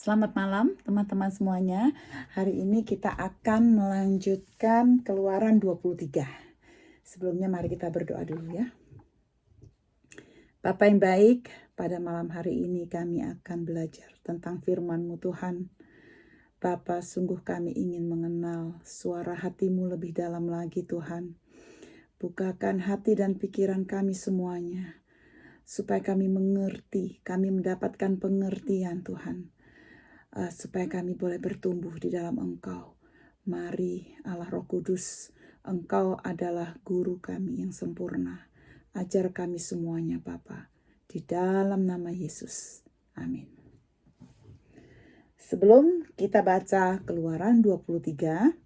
Selamat malam teman-teman semuanya. Hari ini kita akan melanjutkan Keluaran 23. Sebelumnya mari kita berdoa dulu ya. Bapa yang baik, pada malam hari ini kami akan belajar tentang firman-Mu Tuhan. Bapa, sungguh kami ingin mengenal suara hati-Mu lebih dalam lagi Tuhan. Bukakan hati dan pikiran kami semuanya, supaya kami mengerti, kami mendapatkan pengertian Tuhan. Supaya kami boleh bertumbuh di dalam Engkau. Mari Allah Roh Kudus, Engkau adalah guru kami yang sempurna. Ajar kami semuanya Bapa, di dalam nama Yesus. Amin. Sebelum kita baca Keluaran 23,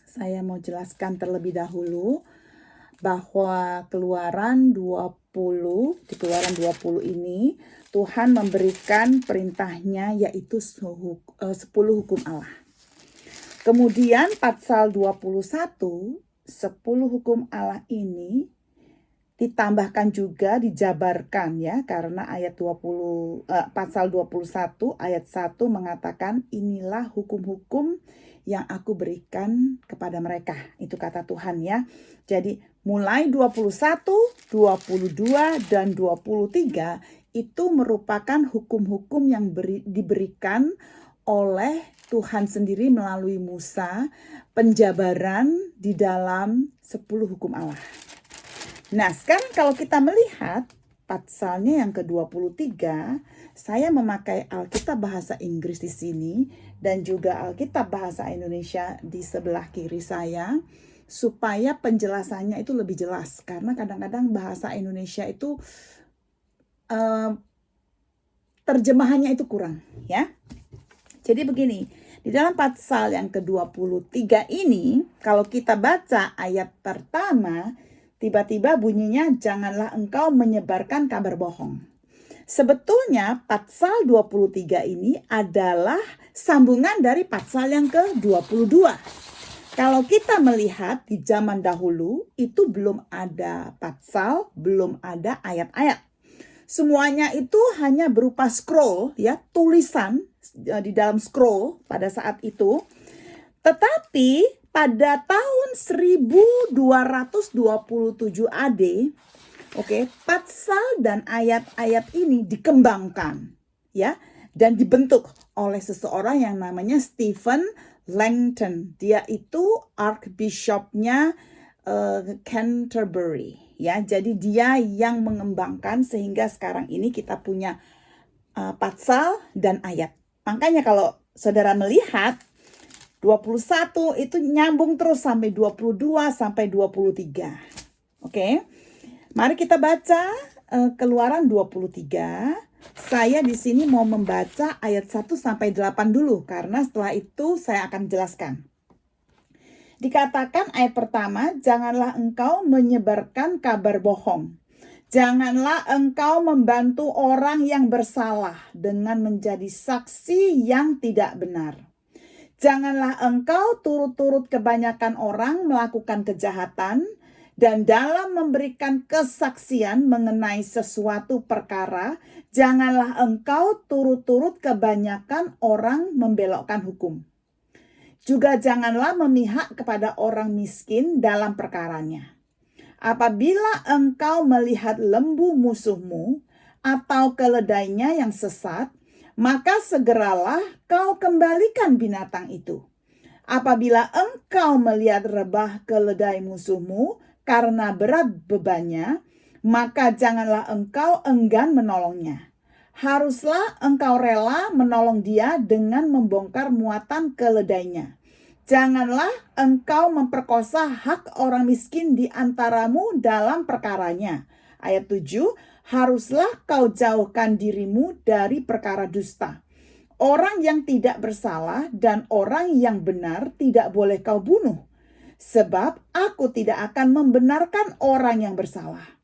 saya mau jelaskan terlebih dahulu bahwa Keluaran 20, di Keluaran 20 ini Tuhan memberikan perintahnya yaitu 10 hukum Allah. Kemudian pasal 21, 10 hukum Allah ini ditambahkan juga, dijabarkan ya, karena ayat 20 pasal 21 ayat 1 mengatakan inilah hukum-hukum yang aku berikan kepada mereka. Itu kata Tuhan ya. Jadi mulai 21, 22 dan 23 itu merupakan hukum-hukum yang diberikan oleh Tuhan sendiri melalui Musa, penjabaran di dalam 10 hukum Allah. Nah, sekarang kalau kita melihat pasalnya yang ke-23, saya memakai Alkitab bahasa Inggris di sini dan juga Alkitab bahasa Indonesia di sebelah kiri saya, supaya penjelasannya itu lebih jelas, karena kadang-kadang bahasa Indonesia itu terjemahannya itu kurang ya. Jadi begini, di dalam pasal yang ke-23 ini, kalau kita baca ayat pertama, tiba-tiba bunyinya janganlah engkau menyebarkan kabar bohong. Sebetulnya pasal 23 ini adalah sambungan dari pasal yang ke-22. Kalau kita melihat di zaman dahulu itu belum ada pasal, belum ada ayat-ayat. Semuanya itu hanya berupa scroll ya, tulisan di dalam scroll pada saat itu. Tetapi pada tahun 1227 AD, pasal dan ayat-ayat ini dikembangkan ya, dan dibentuk oleh seseorang yang namanya Stephen Langton. Dia itu Archbishopnya Canterbury ya. Jadi dia yang mengembangkan sehingga sekarang ini kita punya pasal dan ayat. Makanya kalau saudara melihat 21 itu nyambung terus sampai 22 sampai 23. Oke. Mari kita baca Keluaran 23. Saya di sini mau membaca ayat 1 sampai 8 dulu karena setelah itu saya akan jelaskan. Dikatakan ayat pertama, janganlah engkau menyebarkan kabar bohong. Janganlah engkau membantu orang yang bersalah dengan menjadi saksi yang tidak benar. Janganlah engkau turut-turut kebanyakan orang melakukan kejahatan, dan dalam memberikan kesaksian mengenai sesuatu perkara, janganlah engkau turut-turut kebanyakan orang membelokkan hukum. Juga janganlah memihak kepada orang miskin dalam perkaranya. Apabila engkau melihat lembu musuhmu atau keledainya yang sesat, maka segeralah kau kembalikan binatang itu. Apabila engkau melihat rebah keledai musuhmu karena berat bebannya, maka janganlah engkau enggan menolongnya. Haruslah engkau rela menolong dia dengan membongkar muatan keledainya. Janganlah engkau memperkosa hak orang miskin di antaramu dalam perkaranya. Ayat 7, haruslah kau jauhkan dirimu dari perkara dusta. Orang yang tidak bersalah dan orang yang benar tidak boleh kau bunuh. Sebab aku tidak akan membenarkan orang yang bersalah.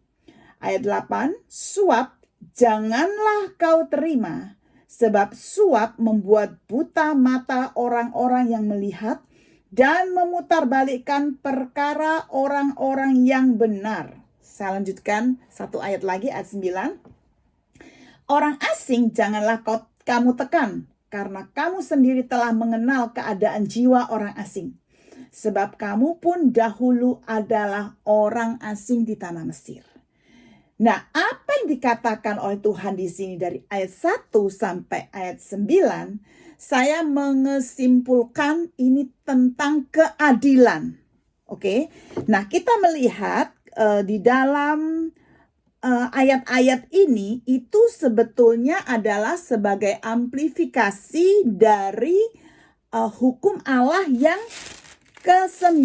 Ayat 8, suap janganlah kau terima. Sebab suap membuat buta mata orang-orang yang melihat dan memutarbalikkan perkara orang-orang yang benar. Saya lanjutkan satu ayat lagi, ayat 9. Orang asing janganlah kau kamu tekan, karena kamu sendiri telah mengenal keadaan jiwa orang asing. Sebab kamu pun dahulu adalah orang asing di tanah Mesir. Nah, apa yang dikatakan oleh Tuhan di sini dari ayat 1 sampai ayat 9, saya mengesimpulkan ini tentang keadilan. Oke. Nah, kita melihat di dalam ayat-ayat ini itu sebetulnya adalah sebagai amplifikasi dari hukum Allah yang ke-9.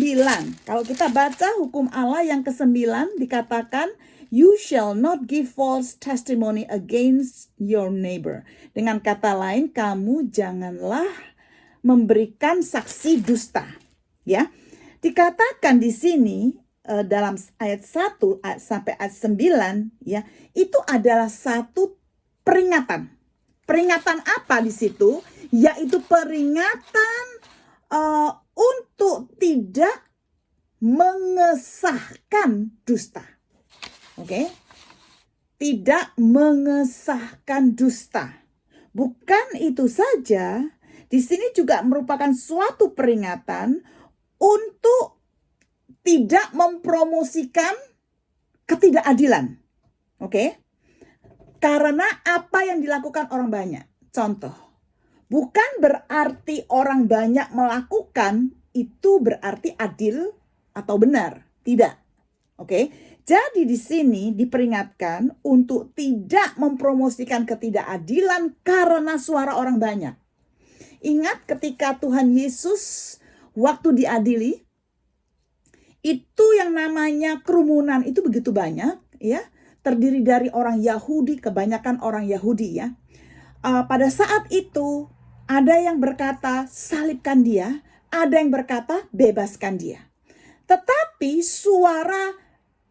Kalau kita baca hukum Allah yang ke-9 dikatakan, you shall not give false testimony against your neighbor. Dengan kata lain, kamu janganlah memberikan saksi dusta. Ya, dikatakan di sini dalam ayat 1 sampai ayat 9, ya, itu adalah satu peringatan. Peringatan apa di situ? Yaitu peringatan untuk tidak mengesahkan dusta. Oke? Tidak mengesahkan dusta. Bukan itu saja, di sini juga merupakan suatu peringatan untuk tidak mempromosikan ketidakadilan. Oke? Karena apa yang dilakukan orang banyak. Contoh, bukan berarti orang banyak melakukan itu berarti adil atau benar. Tidak. Oke? Jadi di sini diperingatkan untuk tidak mempromosikan ketidakadilan karena suara orang banyak. Ingat ketika Tuhan Yesus waktu diadili, itu yang namanya kerumunan itu begitu banyak, ya, terdiri dari orang Yahudi, kebanyakan orang Yahudi, ya. Pada saat itu ada yang berkata salibkan dia, ada yang berkata bebaskan dia. Tetapi suara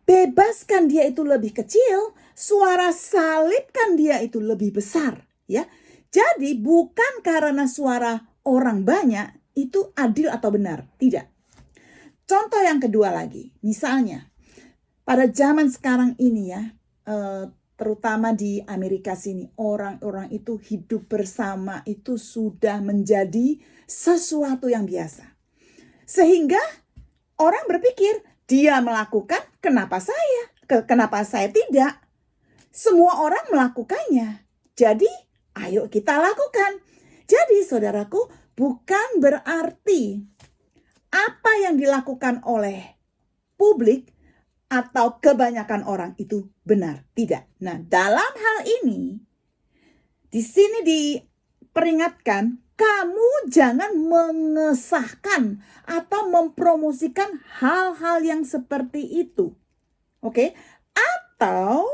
bebaskan dia itu lebih kecil, suara salibkan dia itu lebih besar, ya. Jadi bukan karena suara orang banyak itu adil atau benar, tidak. Contoh yang kedua lagi, misalnya pada zaman sekarang ini, ya, terutama di Amerika sini, orang-orang itu hidup bersama itu sudah menjadi sesuatu yang biasa. Sehingga orang berpikir, dia melakukan, kenapa saya tidak? Semua orang melakukannya. Jadi, ayo kita lakukan. Jadi, saudaraku, bukan berarti apa yang dilakukan oleh publik atau kebanyakan orang itu benar, tidak. Nah, dalam hal ini di sini diperingatkan, kamu jangan mengesahkan atau mempromosikan hal-hal yang seperti itu. Oke? Atau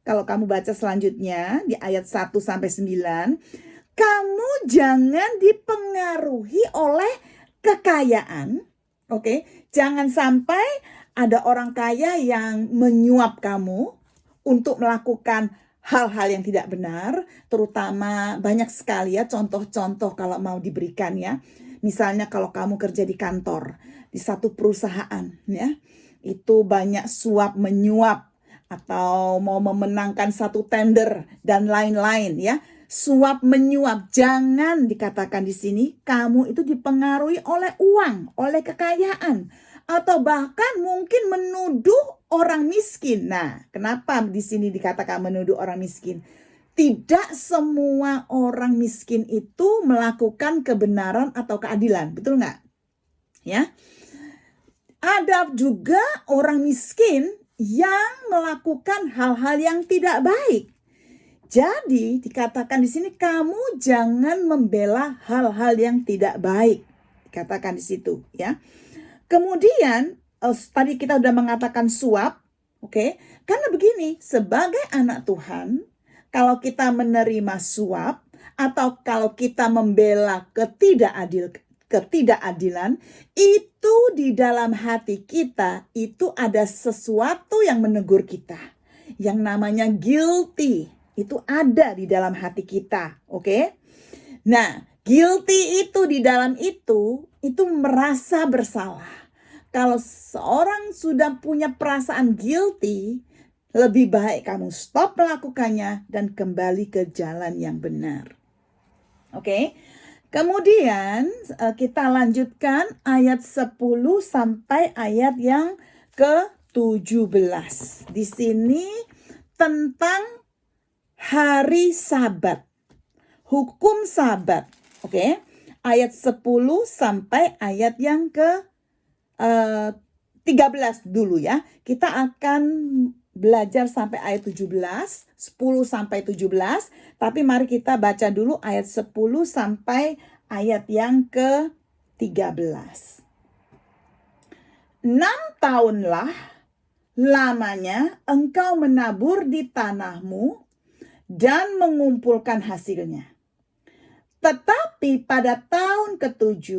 kalau kamu baca selanjutnya di ayat 1 sampai 9, kamu jangan dipengaruhi oleh kekayaan, oke? Jangan sampai ada orang kaya yang menyuap kamu untuk melakukan hal-hal yang tidak benar, terutama banyak sekali ya contoh-contoh kalau mau diberikan, ya. Misalnya kalau kamu kerja di kantor, di satu perusahaan, ya, itu banyak suap menyuap atau mau memenangkan satu tender dan lain-lain, ya. Suap menyuap, jangan dikatakan di sini kamu itu dipengaruhi oleh uang, oleh kekayaan, atau bahkan mungkin menuduh orang miskin. Nah, kenapa di sini dikatakan menuduh orang miskin? Tidak semua orang miskin itu melakukan kebenaran atau keadilan, betul nggak? Ya, ada juga orang miskin yang melakukan hal-hal yang tidak baik. Jadi dikatakan di sini kamu jangan membela hal-hal yang tidak baik. Dikatakan di situ, ya. Kemudian tadi kita udah mengatakan suap, oke? Karena begini, sebagai anak Tuhan, kalau kita menerima suap atau kalau kita membela ketidakadilan, itu di dalam hati kita itu ada sesuatu yang menegur kita, yang namanya guilty. Itu ada di dalam hati kita, oke? Nah, guilty itu di dalam itu merasa bersalah. Kalau seorang sudah punya perasaan guilty, lebih baik kamu stop melakukannya dan kembali ke jalan yang benar. Oke. Kemudian kita lanjutkan ayat 10 sampai ayat yang ke-17. Di sini tentang hari Sabat. Hukum Sabat. Oke. Ayat 10 sampai ayat yang ke 13 dulu ya. Kita akan belajar sampai ayat 17, 10 sampai 17, tapi mari kita baca dulu ayat 10 sampai ayat yang ke-13. 6 tahunlah lamanya engkau menabur di tanahmu dan mengumpulkan hasilnya. Tetapi pada tahun ke-7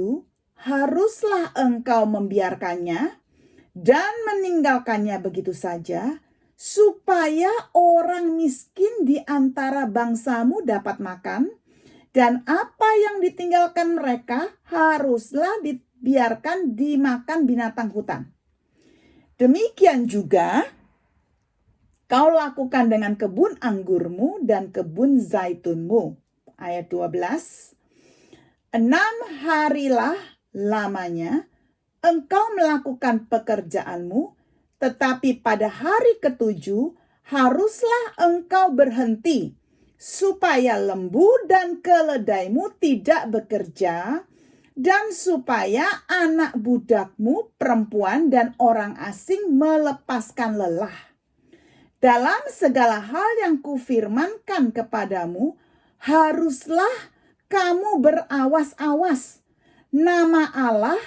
haruslah engkau membiarkannya dan meninggalkannya begitu saja, supaya orang miskin di antara bangsamu dapat makan, dan apa yang ditinggalkan mereka haruslah dibiarkan dimakan binatang hutan. Demikian juga kau lakukan dengan kebun anggurmu dan kebun zaitunmu. Ayat 12. 6 harilah lamanya engkau melakukan pekerjaanmu, tetapi pada hari ke-7 haruslah engkau berhenti, supaya lembu dan keledaimu tidak bekerja, dan supaya anak budakmu perempuan dan orang asing melepaskan lelah. Dalam segala hal yang kufirmankan kepadamu, haruslah kamu berawas-awas. Nama Allah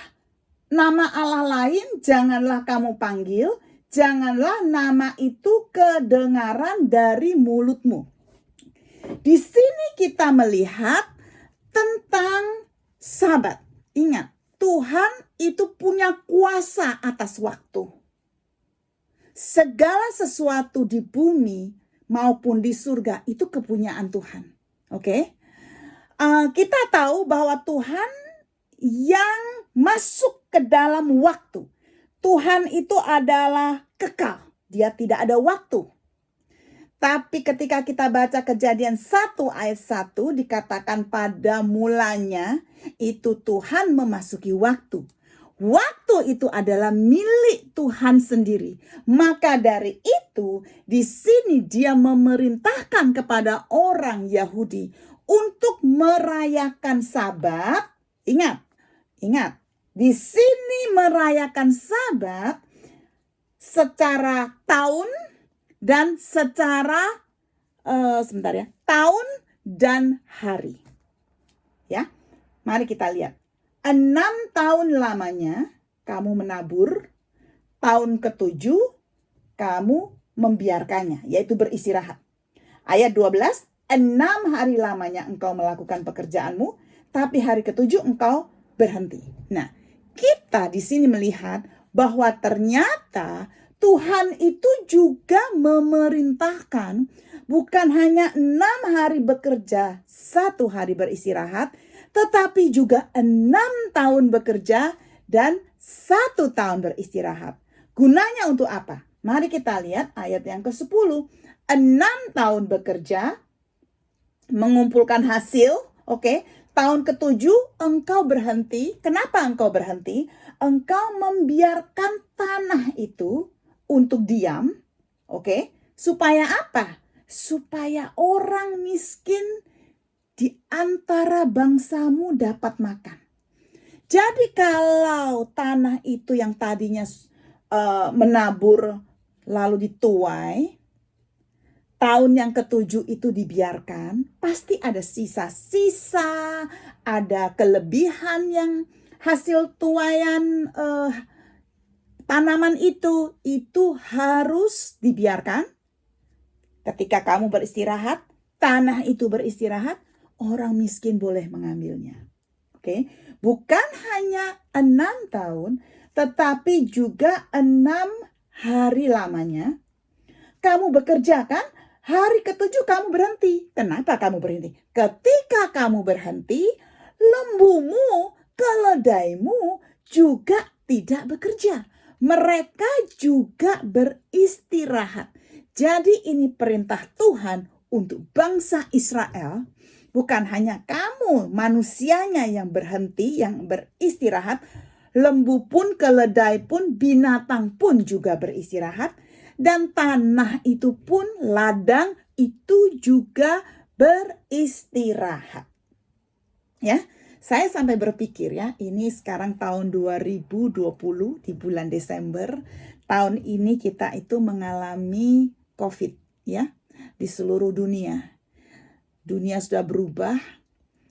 lain janganlah kamu panggil, janganlah nama itu kedengaran dari mulutmu. Di sini kita melihat tentang Sabat. Ingat, Tuhan itu punya kuasa atas waktu. Segala sesuatu di bumi maupun di surga itu kepunyaan Tuhan. Oke? Kita tahu bahwa Tuhan yang masuk ke dalam waktu. Tuhan itu adalah kekal. Dia tidak ada waktu. Tapi ketika kita baca Kejadian 1 ayat 1 dikatakan pada mulanya itu Tuhan memasuki waktu. Waktu itu adalah milik Tuhan sendiri. Maka dari itu di sini dia memerintahkan kepada orang Yahudi untuk merayakan Sabat. Ingat, di sini merayakan Sabat secara tahun dan secara tahun dan hari. Ya, mari kita lihat. 6 tahun lamanya kamu menabur, tahun ke-7 kamu membiarkannya, yaitu beristirahat. Ayat 12, 6 hari lamanya engkau melakukan pekerjaanmu, tapi hari ke-7 engkau berhenti. Nah, kita di sini melihat bahwa ternyata Tuhan itu juga memerintahkan bukan hanya 6 hari bekerja, 1 hari beristirahat, tetapi juga 6 tahun bekerja dan 1 tahun beristirahat. Gunanya untuk apa? Mari kita lihat ayat yang ke-10. 6 tahun bekerja, mengumpulkan hasil, oke. Tahun ke-7 engkau berhenti. Kenapa engkau berhenti? Engkau membiarkan tanah itu untuk diam, oke. Supaya apa? Supaya orang miskin di antara bangsamu dapat makan. Jadi kalau tanah itu yang tadinya menabur lalu dituai, tahun yang ke-7 itu dibiarkan, pasti ada sisa-sisa, ada kelebihan yang hasil tuaian tanaman itu harus dibiarkan. Ketika kamu beristirahat, tanah itu beristirahat, orang miskin boleh mengambilnya. Oke, bukan hanya 6 tahun, tetapi juga 6 hari lamanya. Kamu bekerja kan? Hari ke-7 kamu berhenti. Kenapa kamu berhenti? Ketika kamu berhenti, lembumu, keledaimu juga tidak bekerja. Mereka juga beristirahat. Jadi ini perintah Tuhan untuk bangsa Israel. Bukan hanya kamu kamu manusianya yang berhenti, yang beristirahat, lembu pun, keledai pun, binatang pun juga beristirahat, dan tanah itu pun, ladang itu juga beristirahat. Ya, saya sampai berpikir ya, ini sekarang tahun 2020 di bulan Desember, tahun ini kita itu mengalami COVID ya, di seluruh dunia. Dunia sudah berubah,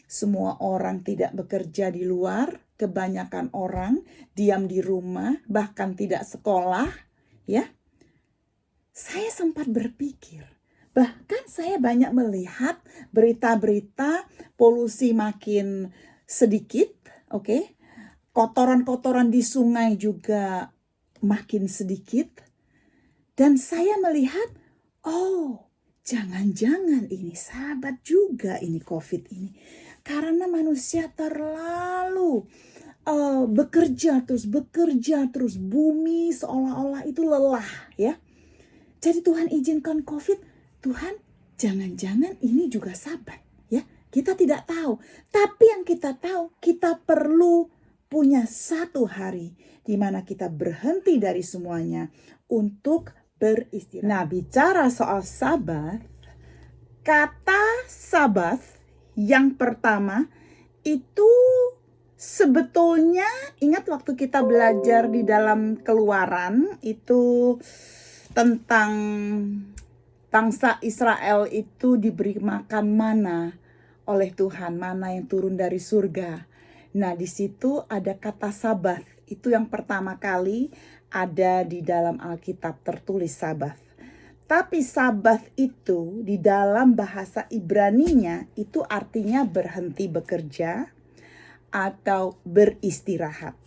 semua orang tidak bekerja di luar, kebanyakan orang diam di rumah, bahkan tidak sekolah, ya. Saya sempat berpikir, bahkan saya banyak melihat berita-berita polusi makin sedikit, oke. Kotoran-kotoran di sungai juga makin sedikit. Dan saya melihat, oh, jangan-jangan ini sahabat juga ini COVID ini. Karena manusia terlalu bekerja terus, bumi seolah-olah itu lelah ya. Jadi Tuhan izinkan COVID, Tuhan jangan-jangan ini juga sabat ya. Kita tidak tahu, tapi yang kita tahu, kita perlu punya satu hari di mana kita berhenti dari semuanya untuk beristirahat. Nah, bicara soal sabat, kata sabat yang pertama itu sebetulnya, ingat waktu kita belajar di dalam Keluaran itu tentang bangsa Israel itu diberi makan mana oleh Tuhan, mana yang turun dari surga. Nah, di situ ada kata sabat. Itu yang pertama kali ada di dalam Alkitab tertulis sabat. Tapi sabat itu di dalam bahasa Ibraninya itu artinya berhenti bekerja atau beristirahat.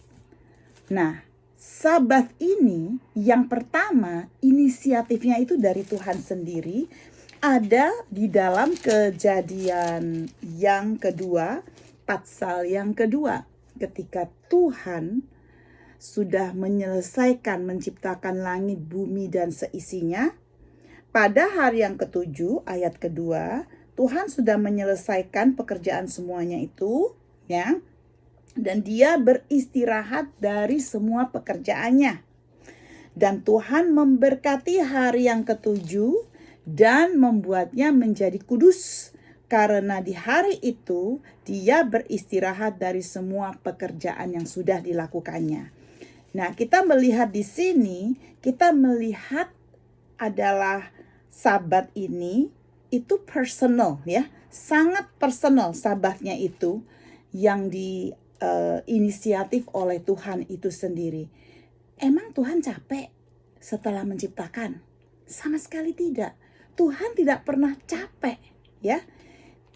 Nah, sabat ini yang pertama inisiatifnya itu dari Tuhan sendiri, ada di dalam Kejadian yang kedua, pasal yang kedua, ketika Tuhan sudah menyelesaikan menciptakan langit, bumi dan seisinya. Pada hari yang ketujuh ayat kedua, Tuhan sudah menyelesaikan pekerjaan semuanya itu ya. Dan dia beristirahat dari semua pekerjaannya. Dan Tuhan memberkati hari yang ketujuh dan membuatnya menjadi kudus. Karena di hari itu dia beristirahat dari semua pekerjaan yang sudah dilakukannya. Nah, kita melihat di sini, kita melihat adalah sabat ini itu personal ya. Sangat personal sabatnya itu yang inisiatif oleh Tuhan itu sendiri. Emang Tuhan capek setelah menciptakan? Sama sekali tidak. Tuhan tidak pernah capek ya.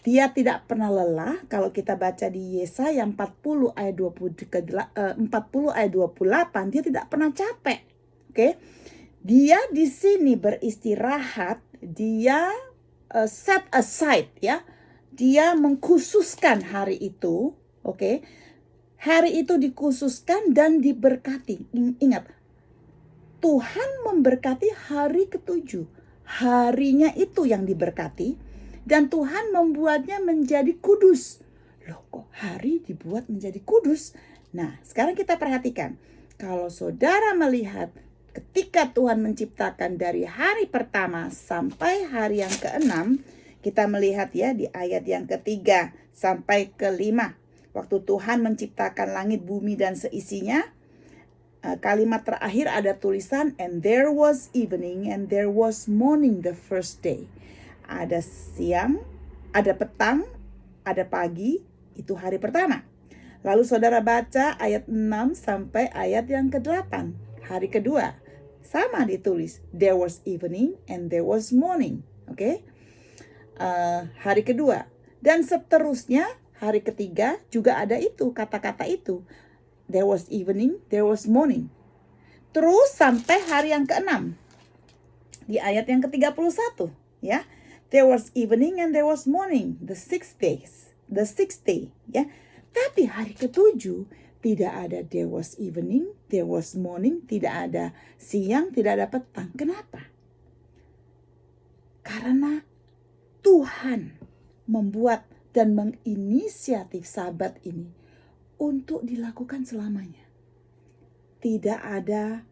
Dia tidak pernah lelah. Kalau kita baca di Yesaya 40 ayat 40 ayat 28, dia tidak pernah capek. Oke. Dia di sini beristirahat, dia set aside ya. Dia mengkhususkan hari itu, oke. Hari itu dikhususkan dan diberkati. Ingat, Tuhan memberkati hari ketujuh. Harinya itu yang diberkati. Dan Tuhan membuatnya menjadi kudus. Loh, kok hari dibuat menjadi kudus? Nah, sekarang kita perhatikan. Kalau saudara melihat ketika Tuhan menciptakan dari hari pertama sampai hari yang ke-6, kita melihat ya di ayat yang ke-3 sampai ke-5. Waktu Tuhan menciptakan langit, bumi, dan seisinya, kalimat terakhir ada tulisan, and there was evening and there was morning the first day. Ada siang, ada petang, ada pagi, itu hari pertama. Lalu saudara baca ayat 6 sampai ayat yang ke-8, hari kedua. Sama ditulis, there was evening and there was morning. Oke? Hari kedua. Dan seterusnya, hari ketiga juga ada itu, kata-kata itu. There was evening, there was morning. Terus sampai hari yang ke-6. Di ayat yang ke-31, ya. There was evening and there was morning, the 6 days, the 6th day, ya. Tapi hari ke-7 tidak ada there was evening, there was morning, tidak ada siang, tidak ada petang. Kenapa? Karena Tuhan membuat dan menginisiatif Sabat ini untuk dilakukan selamanya. Tidak ada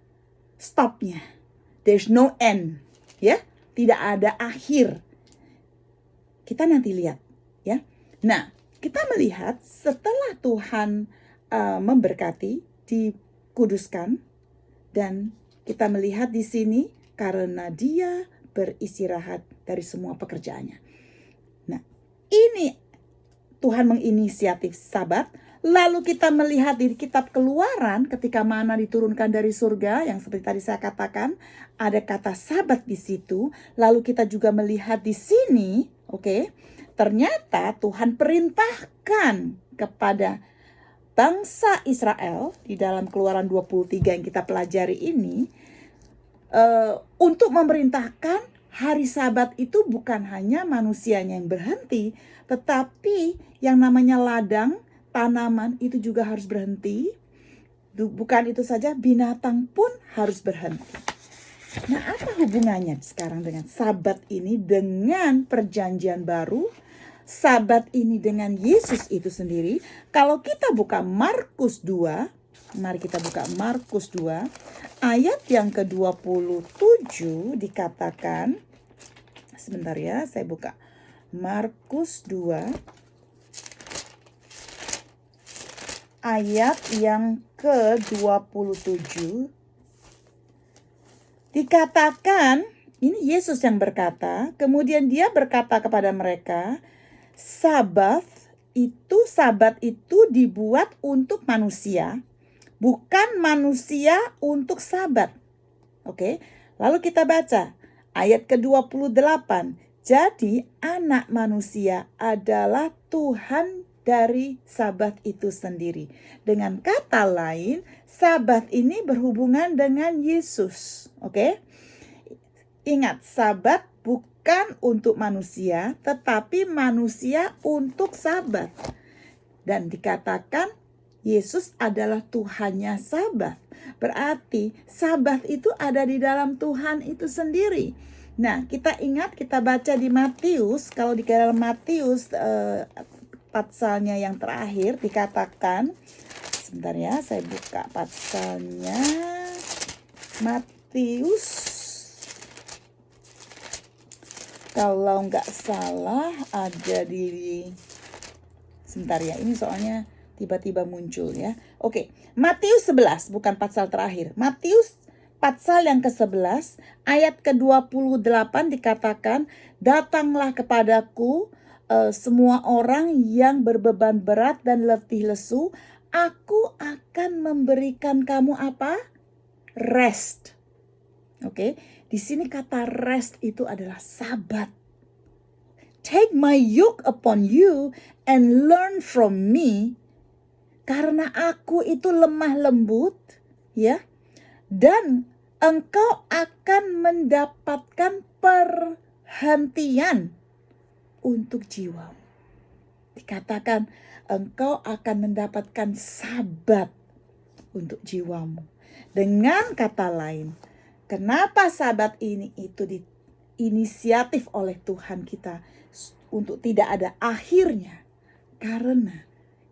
stopnya. There's no end, ya. Tidak ada akhir. Kita nanti lihat, ya. Nah, kita melihat setelah Tuhan memberkati, dikuduskan, dan kita melihat di sini karena dia beristirahat dari semua pekerjaannya. Nah, ini Tuhan menginisiatif Sabat. Lalu kita melihat di kitab Keluaran ketika mana diturunkan dari surga, yang seperti tadi saya katakan, ada kata Sabat di situ. Lalu kita juga melihat di sini, ternyata Tuhan perintahkan kepada bangsa Israel di dalam Keluaran 23 yang kita pelajari ini, untuk memerintahkan hari Sabat itu bukan hanya manusianya yang berhenti, tetapi yang namanya ladang, tanaman itu juga harus berhenti. Bukan itu saja, binatang pun harus berhenti. Nah, apa hubungannya sekarang dengan Sabat ini dengan perjanjian baru? Sabat ini dengan Yesus itu sendiri. Kalau kita buka Markus 2, mari kita buka Markus 2, ayat yang ke-27 dikatakan, sebentar ya, saya buka Markus 2, ayat yang ke-27. Dikatakan, ini Yesus yang berkata, kemudian dia berkata kepada mereka, Sabat itu dibuat untuk manusia, bukan manusia untuk Sabat. Lalu kita baca ayat ke-28. Jadi anak manusia adalah Tuhan dari Sabat itu sendiri. Dengan kata lain, Sabat ini berhubungan dengan Yesus. Ingat, Sabat bukan untuk manusia, tetapi manusia untuk Sabat. Dan dikatakan Yesus adalah Tuhannya Sabat. Berarti Sabat itu ada di dalam Tuhan itu sendiri. Nah, kita ingat, kita baca di Matius. Kalau di dalam Matius pasalnya yang terakhir dikatakan, sebentar ya, saya buka pasalnya. Matius, kalau nggak salah ada di, sebentar ya, ini soalnya tiba-tiba muncul ya. Matius 11, bukan pasal terakhir. Matius pasal yang ke-11, ayat ke-28 dikatakan, datanglah kepadaku semua orang yang berbeban berat dan letih lesu, aku akan memberikan kamu apa? Rest. Di sini kata rest itu adalah Sabat. Take my yoke upon you and learn from me, karena aku itu lemah lembut, ya, dan engkau akan mendapatkan perhentian untuk jiwamu. Dikatakan engkau akan mendapatkan Sabat untuk jiwamu. Dengan kata lain, kenapa Sabat ini itu diinisiatif oleh Tuhan kita untuk tidak ada akhirnya? Karena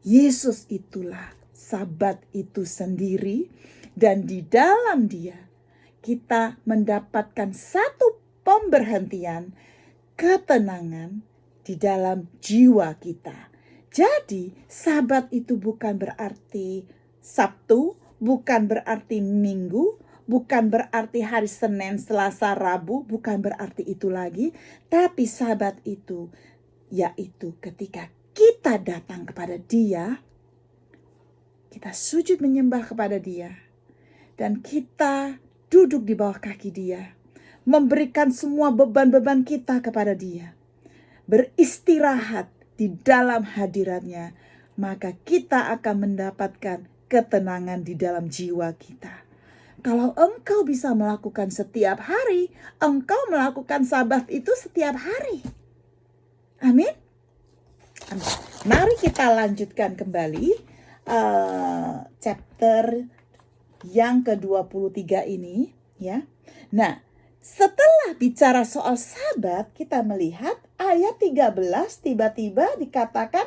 Yesus itulah Sabat itu sendiri, dan di dalam Dia kita mendapatkan satu pemberhentian, ketenangan di dalam jiwa kita. Jadi Sabat itu bukan berarti Sabtu, bukan berarti Minggu, bukan berarti hari Senin, Selasa, Rabu, bukan berarti itu lagi. Tapi Sabat itu yaitu ketika kita datang kepada Dia, kita sujud menyembah kepada Dia, dan kita duduk di bawah kaki Dia, memberikan semua beban-beban kita kepada Dia, beristirahat di dalam hadirat-Nya, maka kita akan mendapatkan ketenangan di dalam jiwa kita. Kalau engkau bisa melakukan setiap hari, engkau melakukan Sabat itu setiap hari. Amin. Mari kita lanjutkan kembali chapter yang ke-23 ini, ya. Nah, setelah bicara soal Sabat, kita melihat ayat 13 tiba-tiba dikatakan,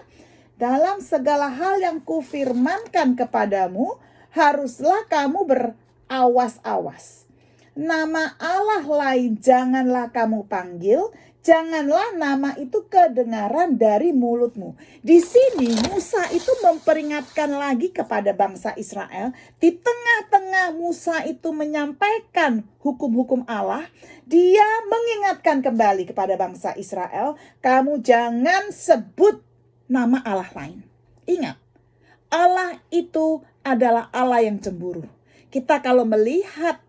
dalam segala hal yang kufirmankan kepadamu, haruslah kamu berawas-awas. Nama Allah lain janganlah kamu panggil, janganlah nama itu kedengaran dari mulutmu. Di sini Musa itu memperingatkan lagi kepada bangsa Israel. Di tengah-tengah Musa itu menyampaikan hukum-hukum Allah, dia mengingatkan kembali kepada bangsa Israel, kamu jangan sebut nama Allah lain. Ingat, Allah itu adalah Allah yang cemburu. Kita kalau melihat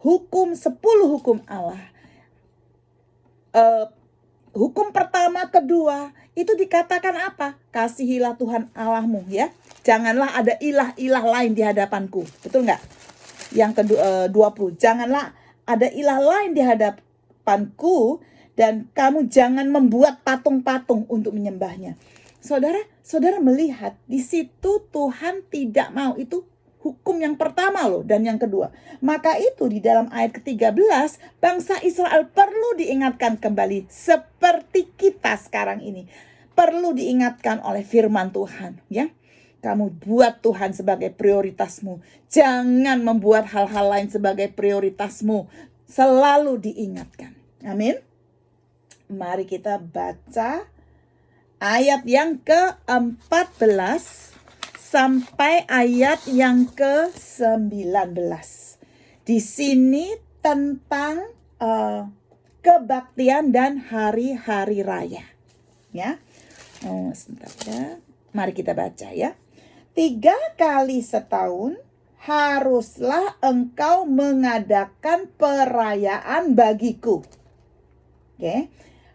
hukum 10 hukum Allah, hukum pertama, kedua, itu dikatakan apa? Kasihilah Tuhan Allahmu, ya. Janganlah ada ilah-ilah lain di hadapanku. Betul nggak? Yang kedua, 20. Janganlah ada ilah lain di hadapanku, dan kamu jangan membuat patung-patung untuk menyembahnya. Saudara melihat di situ Tuhan tidak mau, itu hukum yang pertama loh, dan yang kedua. Maka itu di dalam ayat ke-13, bangsa Israel perlu diingatkan kembali seperti kita sekarang ini. Perlu diingatkan oleh firman Tuhan, ya. Kamu buat Tuhan sebagai prioritasmu. Jangan membuat hal-hal lain sebagai prioritasmu. Selalu diingatkan. Amin. Mari kita baca ayat yang ke-14 sampai ayat yang ke-19. Di sini tentang kebaktian dan hari-hari raya. Ya. Sebentar ya. Mari kita baca ya. 3 kali setahun haruslah engkau mengadakan perayaan bagiku. Oke.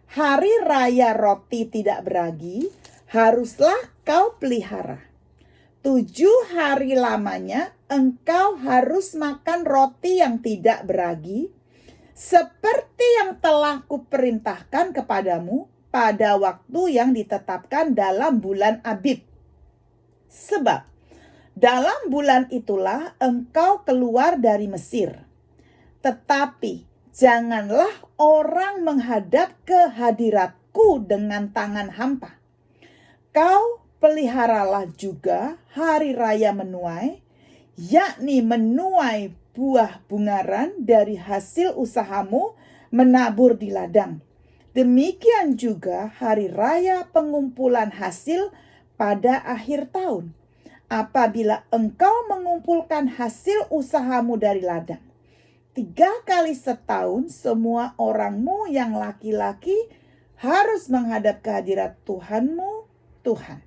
Hari raya roti tidak beragi haruslah kau pelihara. 7 hari lamanya engkau harus makan roti yang tidak beragi, seperti yang telah kuperintahkan kepadamu pada waktu yang ditetapkan dalam bulan Abib. Sebab dalam bulan itulah engkau keluar dari Mesir. Tetapi janganlah orang menghadap ke hadiratku dengan tangan hampa. Kau peliharalah juga hari raya menuai, yakni menuai buah bungaran dari hasil usahamu menabur di ladang. Demikian juga hari raya pengumpulan hasil pada akhir tahun, apabila engkau mengumpulkan hasil usahamu dari ladang. 3 kali setahun semua orangmu yang laki-laki harus menghadap ke hadirat Tuhanmu, Tuhan.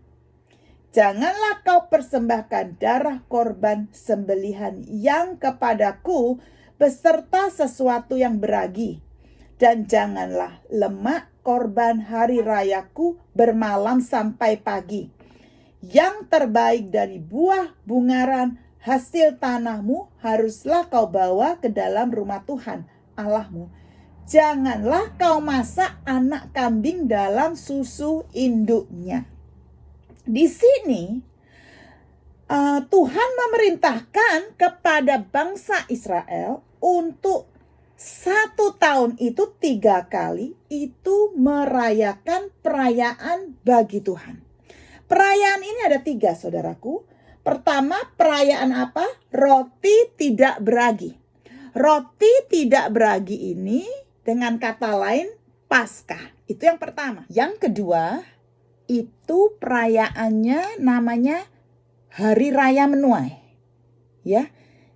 Janganlah kau persembahkan darah korban sembelihan yang kepadaku beserta sesuatu yang beragi. Dan janganlah lemak korban hari rayaku bermalam sampai pagi. Yang terbaik dari buah bungaran hasil tanahmu haruslah kau bawa ke dalam rumah Tuhan Allahmu. Janganlah kau masak anak kambing dalam susu induknya. Di sini Tuhan memerintahkan kepada bangsa Israel untuk 1 tahun itu 3 kali itu merayakan perayaan bagi Tuhan. Perayaan ini ada 3, saudaraku. Pertama, perayaan apa? Roti tidak beragi. Roti tidak beragi ini dengan kata lain Paskah. Itu yang pertama. Yang kedua, itu perayaannya namanya Hari Raya Menuai. Ya.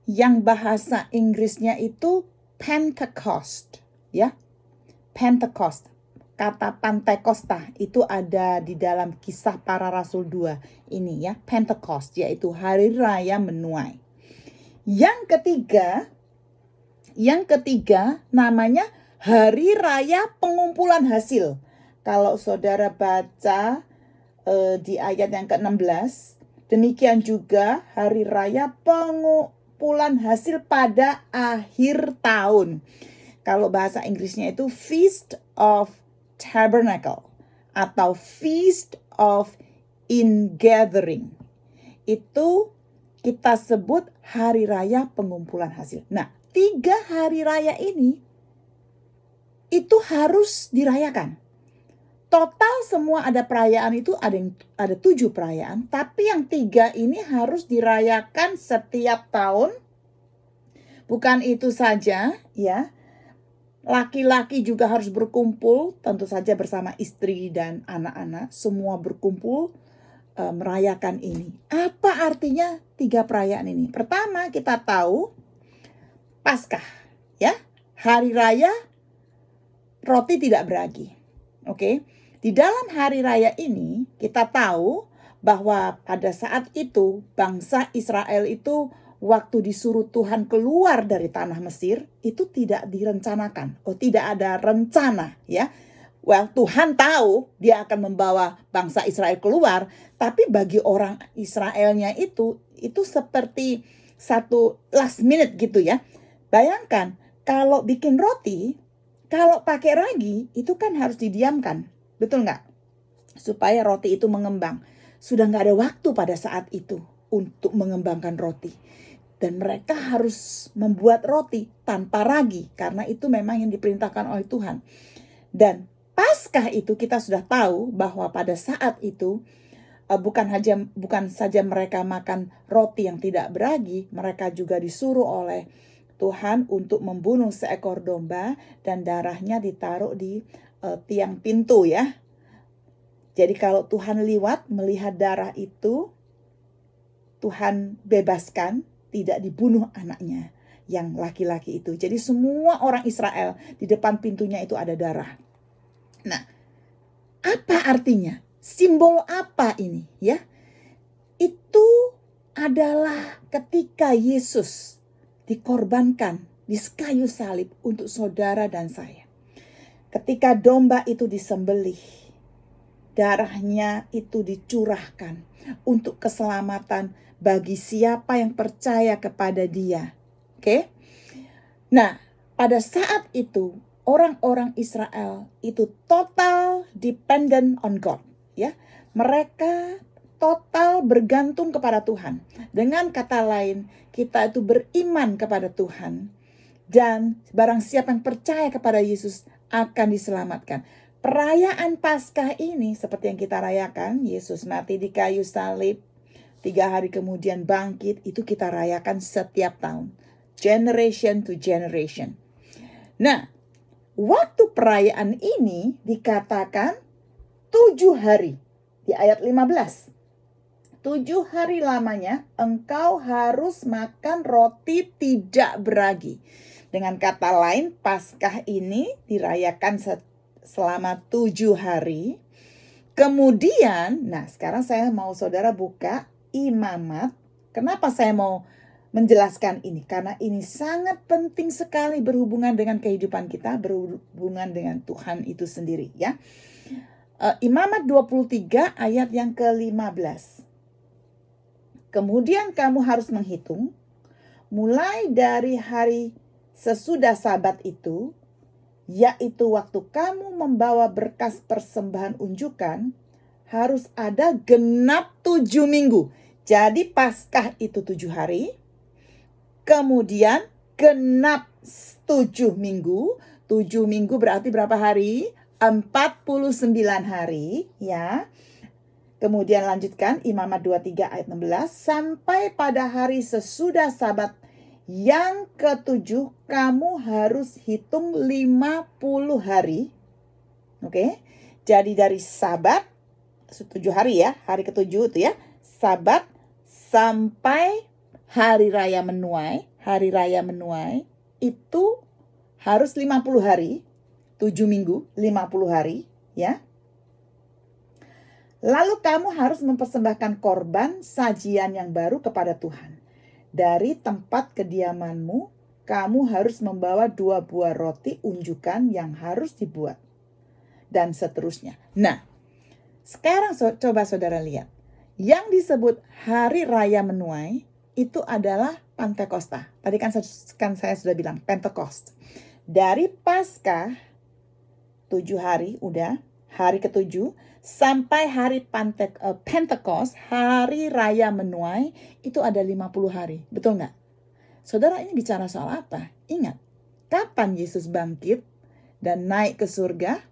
Yang bahasa Inggrisnya itu Pentecost, ya. Pentecost. Kata Pantekosta itu ada di dalam Kisah Para Rasul 2 ini ya, Pentecost, yaitu Hari Raya Menuai. Yang ketiga namanya Hari Raya Pengumpulan Hasil. Kalau saudara baca di ayat yang ke-16, demikian juga Hari Raya Pengumpulan Hasil pada akhir tahun. Kalau bahasa Inggrisnya itu Feast of Tabernacle atau Feast of Ingathering. Itu kita sebut Hari Raya Pengumpulan Hasil. Nah, 3 hari raya ini itu harus dirayakan. Total semua ada perayaan itu ada 7 perayaan, tapi yang 3 ini harus dirayakan setiap tahun. Bukan itu saja, ya. Laki-laki juga harus berkumpul, tentu saja bersama istri dan anak-anak, semua berkumpul merayakan ini. Apa artinya 3 perayaan ini? Pertama, kita tahu Paskah, ya. Hari raya roti tidak beragi. Oke. Di dalam hari raya ini kita tahu bahwa pada saat itu bangsa Israel itu waktu disuruh Tuhan keluar dari tanah Mesir itu tidak direncanakan. Tidak ada rencana, ya. Well, Tuhan tahu dia akan membawa bangsa Israel keluar, tapi bagi orang Israelnya itu seperti satu last minute gitu, ya. Bayangkan kalau bikin roti, kalau pakai ragi itu kan harus didiamkan, betul nggak? Supaya roti itu mengembang. Sudah nggak ada waktu pada saat itu untuk mengembangkan roti. Dan mereka harus membuat roti tanpa ragi, karena itu memang yang diperintahkan oleh Tuhan. Dan Paskah itu kita sudah tahu bahwa pada saat itu bukan saja mereka makan roti yang tidak beragi, mereka juga disuruh oleh Tuhan untuk membunuh seekor domba dan darahnya ditaruh di tiang pintu, ya. Jadi kalau Tuhan liwat melihat darah itu, Tuhan bebaskan, tidak dibunuh anaknya yang laki-laki itu. Jadi semua orang Israel di depan pintunya itu ada darah. Nah, apa artinya? Simbol apa ini, ya? Itu adalah ketika Yesus dikorbankan di kayu salib untuk saudara dan saya. Ketika domba itu disembelih, darahnya itu dicurahkan untuk keselamatan bagi siapa yang percaya kepada Dia. Oke? Nah, pada saat itu orang-orang Israel itu total dependent on God, ya. Mereka total bergantung kepada Tuhan. Dengan kata lain, kita itu beriman kepada Tuhan, dan barang siapa yang percaya kepada Yesus akan diselamatkan. Perayaan Paskah ini seperti yang kita rayakan, Yesus mati di kayu salib, 3 hari kemudian bangkit, itu kita rayakan setiap tahun, generation to generation. Nah, waktu perayaan ini dikatakan 7 hari di ayat 15. 7 hari lamanya engkau harus makan roti tidak beragi. Dengan kata lain, Paskah ini dirayakan selama 7 hari. Kemudian, nah sekarang saya mau saudara buka Imamat. Kenapa saya mau menjelaskan ini? Karena ini sangat penting sekali berhubungan dengan kehidupan kita, berhubungan dengan Tuhan itu sendiri, ya. Imamat 23 ayat yang ke-15. Kemudian kamu harus menghitung mulai dari hari sesudah Sabat itu, yaitu waktu kamu membawa berkas persembahan unjukan, harus ada genap 7 minggu. Jadi Paskah itu 7 hari, kemudian genap 7 minggu. 7 minggu berarti berapa hari? 49 hari, ya. Kemudian lanjutkan Imamat 23 ayat 16. Sampai pada hari sesudah Sabat yang ke-7 kamu harus hitung 50 hari. Oke. Jadi dari Sabat 7 hari, ya, hari ke-7 itu, ya, Sabat sampai hari raya menuai. Hari raya menuai itu harus 50 hari. 7 minggu, 50 hari, ya. Lalu kamu harus mempersembahkan korban sajian yang baru kepada Tuhan. Dari tempat kediamanmu, kamu harus membawa 2 buah roti unjukan yang harus dibuat. Dan seterusnya. Nah, sekarang coba saudara lihat. Yang disebut hari raya menuai itu adalah Pentakosta. Tadi kan saya sudah bilang Pentecost. Dari Paskah 7 hari udah, hari ke-7 sampai hari Pentecost, hari raya menuai, itu ada 50 hari. Betul nggak? Saudara, ini bicara soal apa? Ingat, kapan Yesus bangkit dan naik ke surga?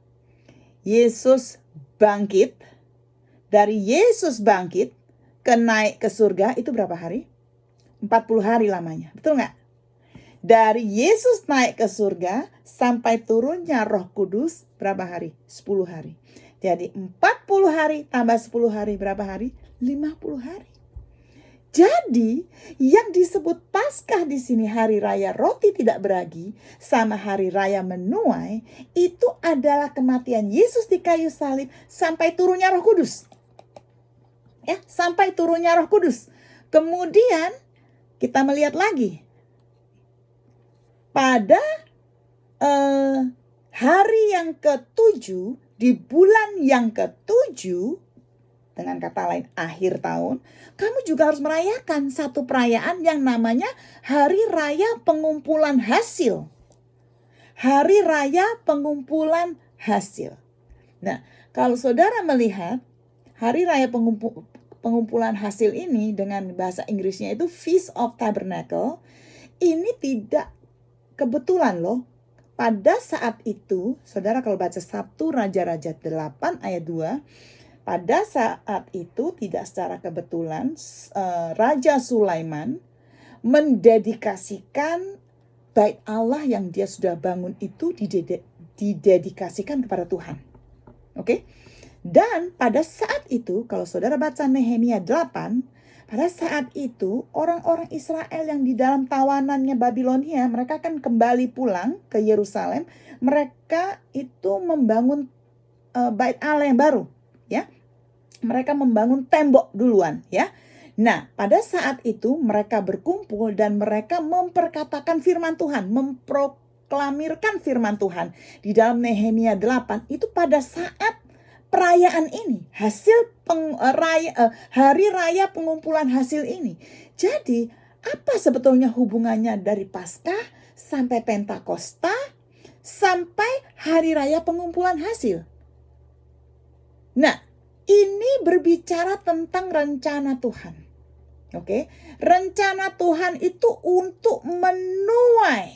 Yesus bangkit, dari Yesus bangkit ke naik ke surga itu berapa hari? 40 hari lamanya, betul nggak? Dari Yesus naik ke surga sampai turunnya Roh Kudus berapa hari? 10 hari. Jadi 40 hari tambah 10 hari berapa hari? 50 hari. Jadi yang disebut Paskah di sini hari raya roti tidak beragi sama hari raya menuai itu adalah kematian Yesus di kayu salib sampai turunnya Roh Kudus. Ya, sampai turunnya Roh Kudus. Kemudian kita melihat lagi pada hari yang ke-7 di bulan yang ke-7, dengan kata lain akhir tahun, kamu juga harus merayakan satu perayaan yang namanya Hari Raya Pengumpulan Hasil. Hari Raya Pengumpulan Hasil. Nah, kalau saudara melihat Hari Raya Pengumpulan Hasil ini dengan bahasa Inggrisnya itu Feast of Tabernacle, ini tidak kebetulan loh. Pada saat itu, saudara kalau baca 1 Raja-Raja 8 ayat 2, pada saat itu tidak secara kebetulan Raja Sulaiman mendedikasikan bait Allah yang dia sudah bangun itu didedikasikan kepada Tuhan. Oke? Dan pada saat itu kalau saudara baca Nehemia 8, pada saat itu orang-orang Israel yang di dalam tawanannya Babilonia, mereka kan kembali pulang ke Yerusalem. Mereka itu membangun bait Allah yang baru, ya. Mereka membangun tembok duluan, ya. Nah, pada saat itu mereka berkumpul dan mereka memperkatakan firman Tuhan, memproklamirkan firman Tuhan di dalam Nehemia 8 itu pada saat perayaan ini, hari raya pengumpulan hasil ini. Jadi, apa sebetulnya hubungannya dari Paskah sampai Pentakosta sampai hari raya pengumpulan hasil? Nah, ini berbicara tentang rencana Tuhan. Oke, rencana Tuhan itu untuk menuai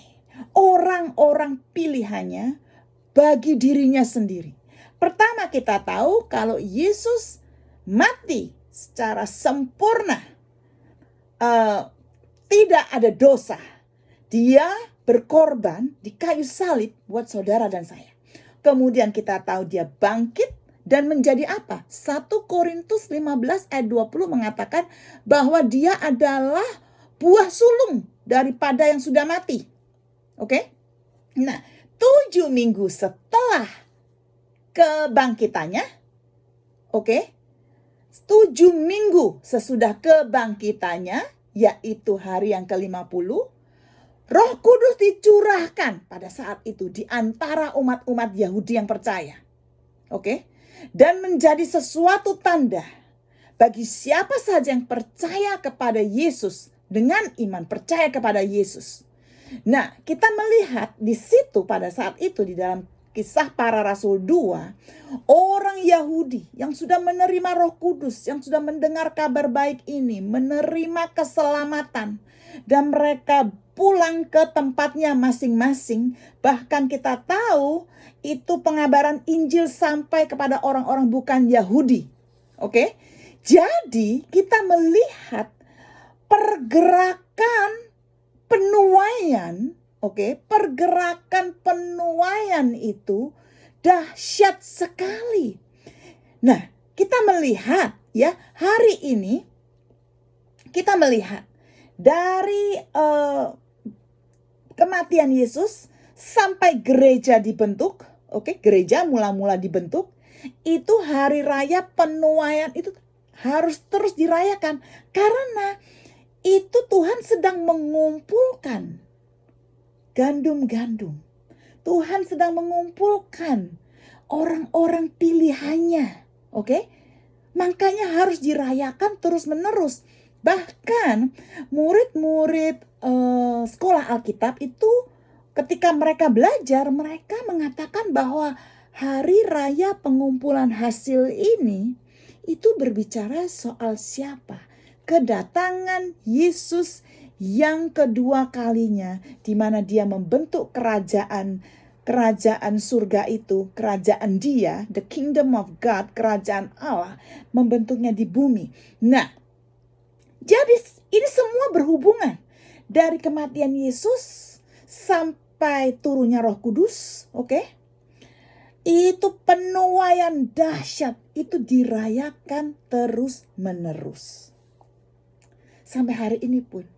orang-orang pilihannya bagi dirinya sendiri. Pertama kita tahu kalau Yesus mati secara sempurna, tidak ada dosa. Dia berkorban di kayu salib buat saudara dan saya. Kemudian kita tahu dia bangkit dan menjadi apa? 1 Korintus 15 ayat 20 mengatakan bahwa dia adalah buah sulung daripada yang sudah mati. Oke? Nah, 7 minggu setelah kebangkitannya, oke? 7 minggu sesudah kebangkitannya, yaitu hari yang ke-50, Roh Kudus dicurahkan pada saat itu di antara umat-umat Yahudi yang percaya. Oke? Dan menjadi sesuatu tanda bagi siapa saja yang percaya kepada Yesus dengan iman percaya kepada Yesus. Nah, kita melihat di situ pada saat itu di dalam Kisah Para Rasul 2, orang Yahudi yang sudah menerima Roh Kudus, yang sudah mendengar kabar baik ini, menerima keselamatan, dan mereka pulang ke tempatnya masing-masing. Bahkan kita tahu itu pengabaran Injil sampai kepada orang-orang bukan Yahudi. Oke? Jadi kita melihat pergerakan penuaian, pergerakan penuaian itu dahsyat sekali. Nah, kita melihat ya hari ini kita melihat dari kematian Yesus sampai gereja dibentuk, gereja mula-mula dibentuk, itu hari raya penuaian itu harus terus dirayakan karena itu Tuhan sedang mengumpulkan gandum-gandum. Tuhan sedang mengumpulkan orang-orang pilihannya. Makanya harus dirayakan terus-menerus. Bahkan murid-murid sekolah Alkitab itu ketika mereka belajar, mereka mengatakan bahwa hari raya pengumpulan hasil ini itu berbicara soal siapa? Kedatangan Yesus yang kedua kalinya, di mana dia membentuk kerajaan kerajaan surga itu, kerajaan Dia, the kingdom of God, kerajaan Allah, membentuknya di bumi. Nah, jadi ini semua berhubungan dari kematian Yesus sampai turunnya Roh Kudus, oke? Itu penuaian dahsyat, itu dirayakan terus-menerus. Sampai hari ini pun,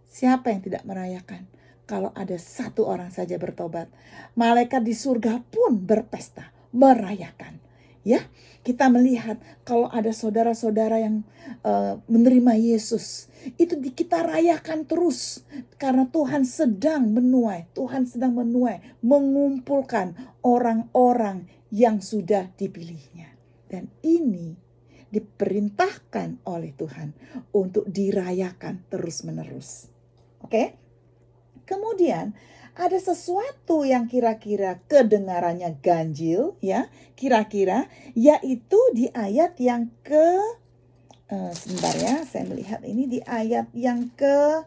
siapa yang tidak merayakan? Kalau ada satu orang saja bertobat, malaikat di surga pun berpesta, merayakan. Ya, kita melihat kalau ada saudara-saudara yang menerima Yesus, itu kita rayakan terus karena Tuhan sedang menuai, mengumpulkan orang-orang yang sudah dipilihnya. Dan ini diperintahkan oleh Tuhan untuk dirayakan terus-menerus. Oke? Kemudian ada sesuatu yang kira-kira kedengarannya ganjil, ya, kira-kira, yaitu di ayat yang sebentar ya, saya melihat ini di ayat yang ke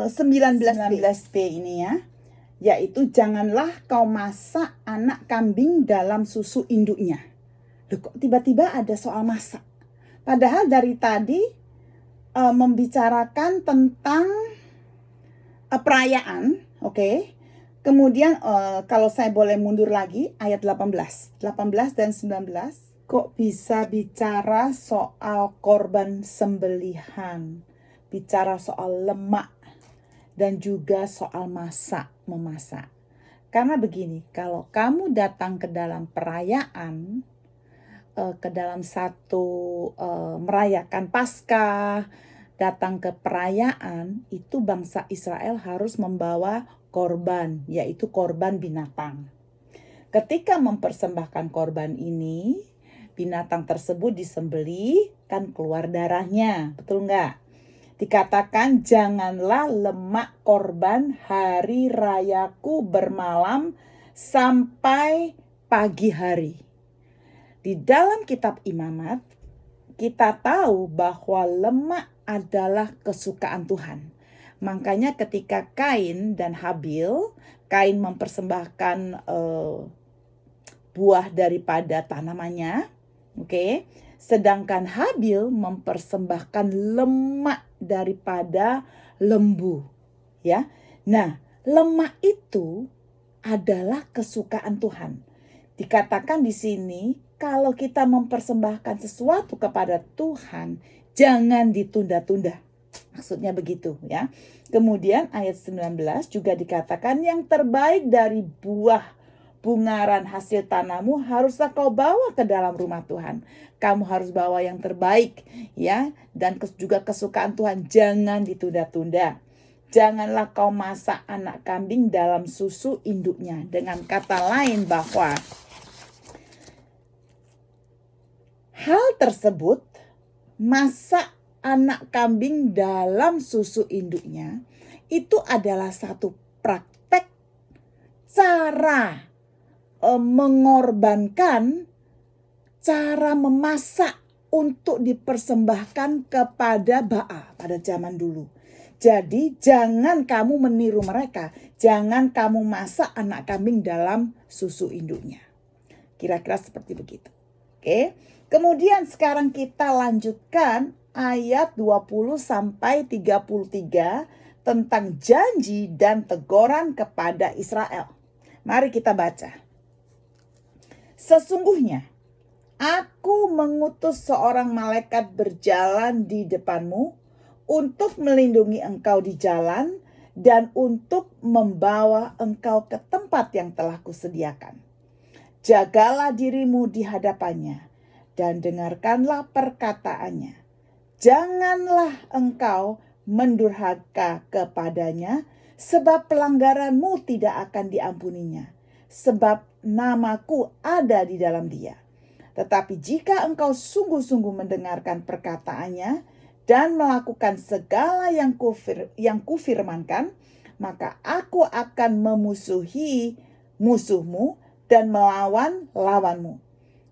19b ini ya, yaitu janganlah kau masak anak kambing dalam susu induknya. Loh, kok tiba-tiba ada soal masak? Padahal dari tadi membicarakan tentang perayaan, oke. Kemudian kalau saya boleh mundur lagi, ayat 18 dan 19. Kok bisa bicara soal korban sembelihan, bicara soal lemak, dan juga soal memasak. Karena begini, kalau kamu datang ke dalam perayaan, ke dalam satu merayakan Paskah, datang ke perayaan, itu bangsa Israel harus membawa korban, yaitu korban binatang. Ketika mempersembahkan korban ini, binatang tersebut disembelih, kan keluar darahnya, betul nggak? Dikatakan janganlah lemak korban hari rayaku bermalam sampai pagi hari. Di dalam kitab Imamat, kita tahu bahwa lemak adalah kesukaan Tuhan. Makanya ketika Kain dan Habil, Kain mempersembahkan buah daripada tanamannya, oke. Sedangkan Habil mempersembahkan lemak daripada lembu, ya. Nah, lemak itu adalah kesukaan Tuhan. Dikatakan di sini, kalau kita mempersembahkan sesuatu kepada Tuhan, jangan ditunda-tunda. Maksudnya begitu ya. Kemudian ayat 19 juga dikatakan yang terbaik dari buah bungaran hasil tanahmu haruslah kau bawa ke dalam rumah Tuhan. Kamu harus bawa yang terbaik ya. Dan juga kesukaan Tuhan, jangan ditunda-tunda. Janganlah kau masak anak kambing dalam susu induknya. Dengan kata lain bahwa hal tersebut, masak anak kambing dalam susu induknya, itu adalah satu praktek cara mengorbankan, cara memasak untuk dipersembahkan kepada Baal pada zaman dulu. Jadi jangan kamu meniru mereka, jangan kamu masak anak kambing dalam susu induknya. Kira-kira seperti begitu. Oke. Kemudian sekarang kita lanjutkan ayat 20 sampai 33 tentang janji dan teguran kepada Israel. Mari kita baca. Sesungguhnya aku mengutus seorang malaikat berjalan di depanmu untuk melindungi engkau di jalan dan untuk membawa engkau ke tempat yang telah kusediakan. Jagalah dirimu di hadapannya dan dengarkanlah perkataannya. Janganlah engkau mendurhaka kepadanya, sebab pelanggaranmu tidak akan diampuninya, sebab namaku ada di dalam dia. Tetapi jika engkau sungguh-sungguh mendengarkan perkataannya dan melakukan segala yang kufirmankan, maka aku akan memusuhi musuhmu dan melawan lawanmu.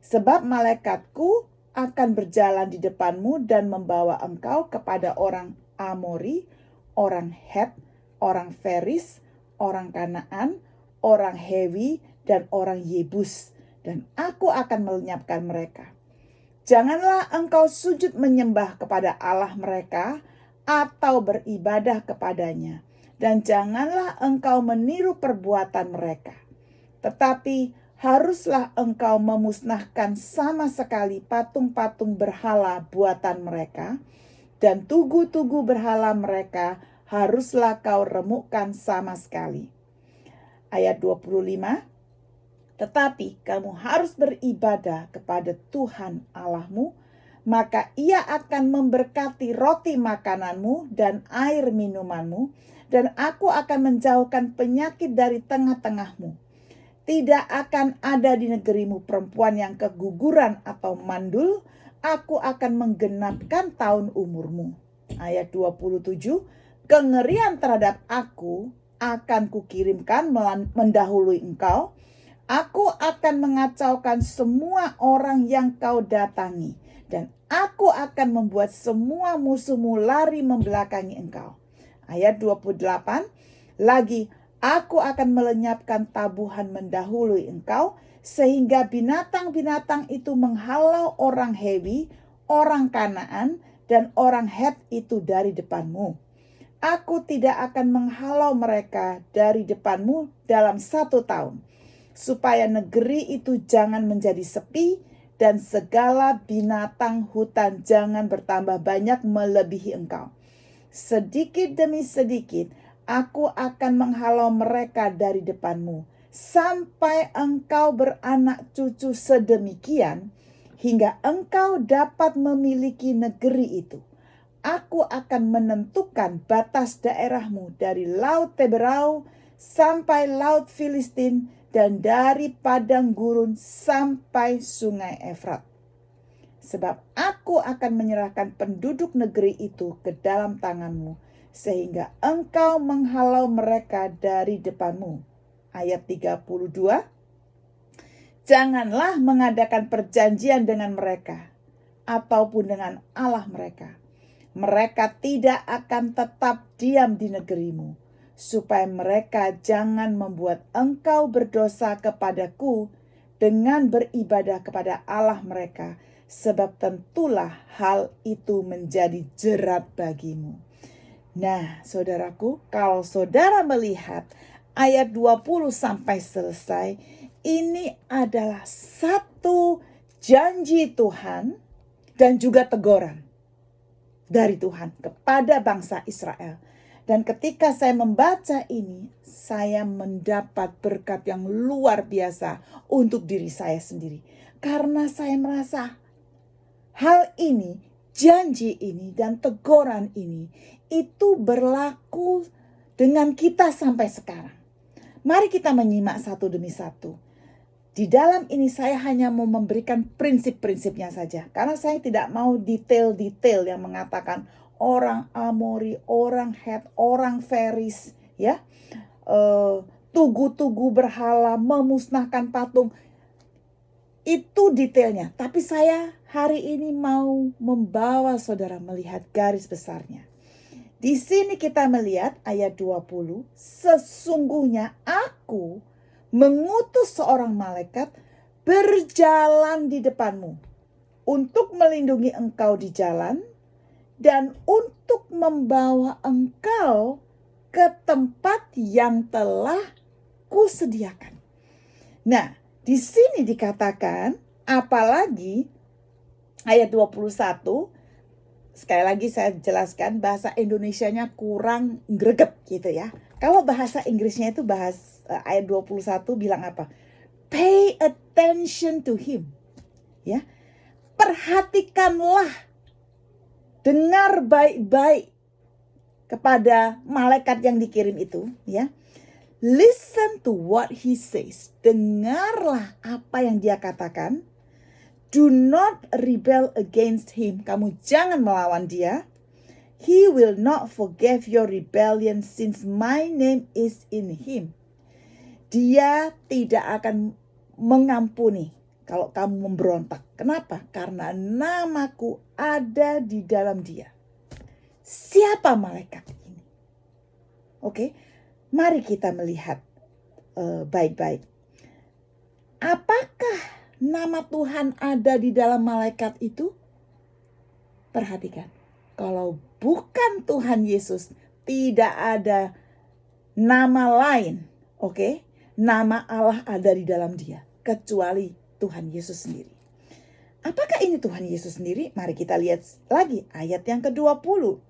Sebab malaikatku akan berjalan di depanmu dan membawa engkau kepada orang Amori, orang Het, orang Feris, orang Kanaan, orang Hewi, dan orang Yebus, dan aku akan melenyapkan mereka. Janganlah engkau sujud menyembah kepada Allah mereka atau beribadah kepadanya, dan janganlah engkau meniru perbuatan mereka. Tetapi haruslah engkau memusnahkan sama sekali patung-patung berhala buatan mereka, dan tugu-tugu berhala mereka haruslah kau remukkan sama sekali. Ayat 25, tetapi kamu harus beribadah kepada Tuhan Allahmu, maka Ia akan memberkati roti makananmu dan air minumanmu, dan aku akan menjauhkan penyakit dari tengah-tengahmu. Tidak akan ada di negerimu perempuan yang keguguran atau mandul. Aku akan menggenapkan tahun umurmu. Ayat 27, kengerian terhadap aku akan kukirimkan mendahului engkau. Aku akan mengacaukan semua orang yang kau datangi, dan aku akan membuat semua musuhmu lari membelakangi engkau. Ayat 28, lagi aku akan melenyapkan tabuhan mendahului engkau, sehingga binatang-binatang itu menghalau orang Hewi, orang Kanaan, dan orang Het itu dari depanmu. Aku tidak akan menghalau mereka dari depanmu dalam 1 tahun, supaya negeri itu jangan menjadi sepi, dan segala binatang hutan jangan bertambah banyak melebihi engkau. Sedikit demi sedikit aku akan menghalau mereka dari depanmu, sampai engkau beranak cucu sedemikian, hingga engkau dapat memiliki negeri itu. Aku akan menentukan batas daerahmu dari Laut Teberau sampai Laut Filistin, dan dari padang gurun sampai sungai Efrat. Sebab aku akan menyerahkan penduduk negeri itu ke dalam tanganmu, sehingga engkau menghalau mereka dari depanmu. Ayat 32, janganlah mengadakan perjanjian dengan mereka, ataupun dengan Allah mereka. Mereka tidak akan tetap diam di negerimu, supaya mereka jangan membuat engkau berdosa kepadaku dengan beribadah kepada Allah mereka, sebab tentulah hal itu menjadi jerat bagimu. Nah, saudaraku, kalau saudara melihat ayat 20 sampai selesai, ini adalah satu janji Tuhan dan juga teguran dari Tuhan kepada bangsa Israel. Dan ketika saya membaca ini, saya mendapat berkat yang luar biasa untuk diri saya sendiri. Karena saya merasa hal ini, janji ini, dan teguran ini, itu berlaku dengan kita sampai sekarang. Mari kita menyimak satu demi satu. Di dalam ini saya hanya mau memberikan prinsip-prinsipnya saja. Karena saya tidak mau detail-detail yang mengatakan orang Amori, orang Het, orang Feris, ya, tugu-tugu berhala, memusnahkan patung. Itu detailnya. Tapi saya hari ini mau membawa saudara melihat garis besarnya. Di sini kita melihat ayat 20, sesungguhnya aku mengutus seorang malaikat berjalan di depanmu untuk melindungi engkau di jalan dan untuk membawa engkau ke tempat yang telah kusediakan. Nah, di sini dikatakan, apalagi ayat 21, sekali lagi saya jelaskan, bahasa Indonesianya kurang greget gitu ya. Kalau bahasa Inggrisnya itu ayat 21 bilang apa? Pay attention to him. Ya. Perhatikanlah, dengar baik-baik kepada malaikat yang dikirim itu, ya. Listen to what he says. Dengarlah apa yang dia katakan. Do not rebel against him. Kamu jangan melawan dia. He will not forgive your rebellion since my name is in him. Dia tidak akan mengampuni kalau kamu memberontak. Kenapa? Karena namaku ada di dalam dia. Siapa malaikat ini? Oke, mari kita melihat baik-baik. Apakah nama Tuhan ada di dalam malaikat itu? Perhatikan, kalau bukan Tuhan Yesus, tidak ada nama lain, oke? Nama Allah ada di dalam dia, kecuali Tuhan Yesus sendiri. Apakah ini Tuhan Yesus sendiri? Mari kita lihat lagi ayat yang ke-20.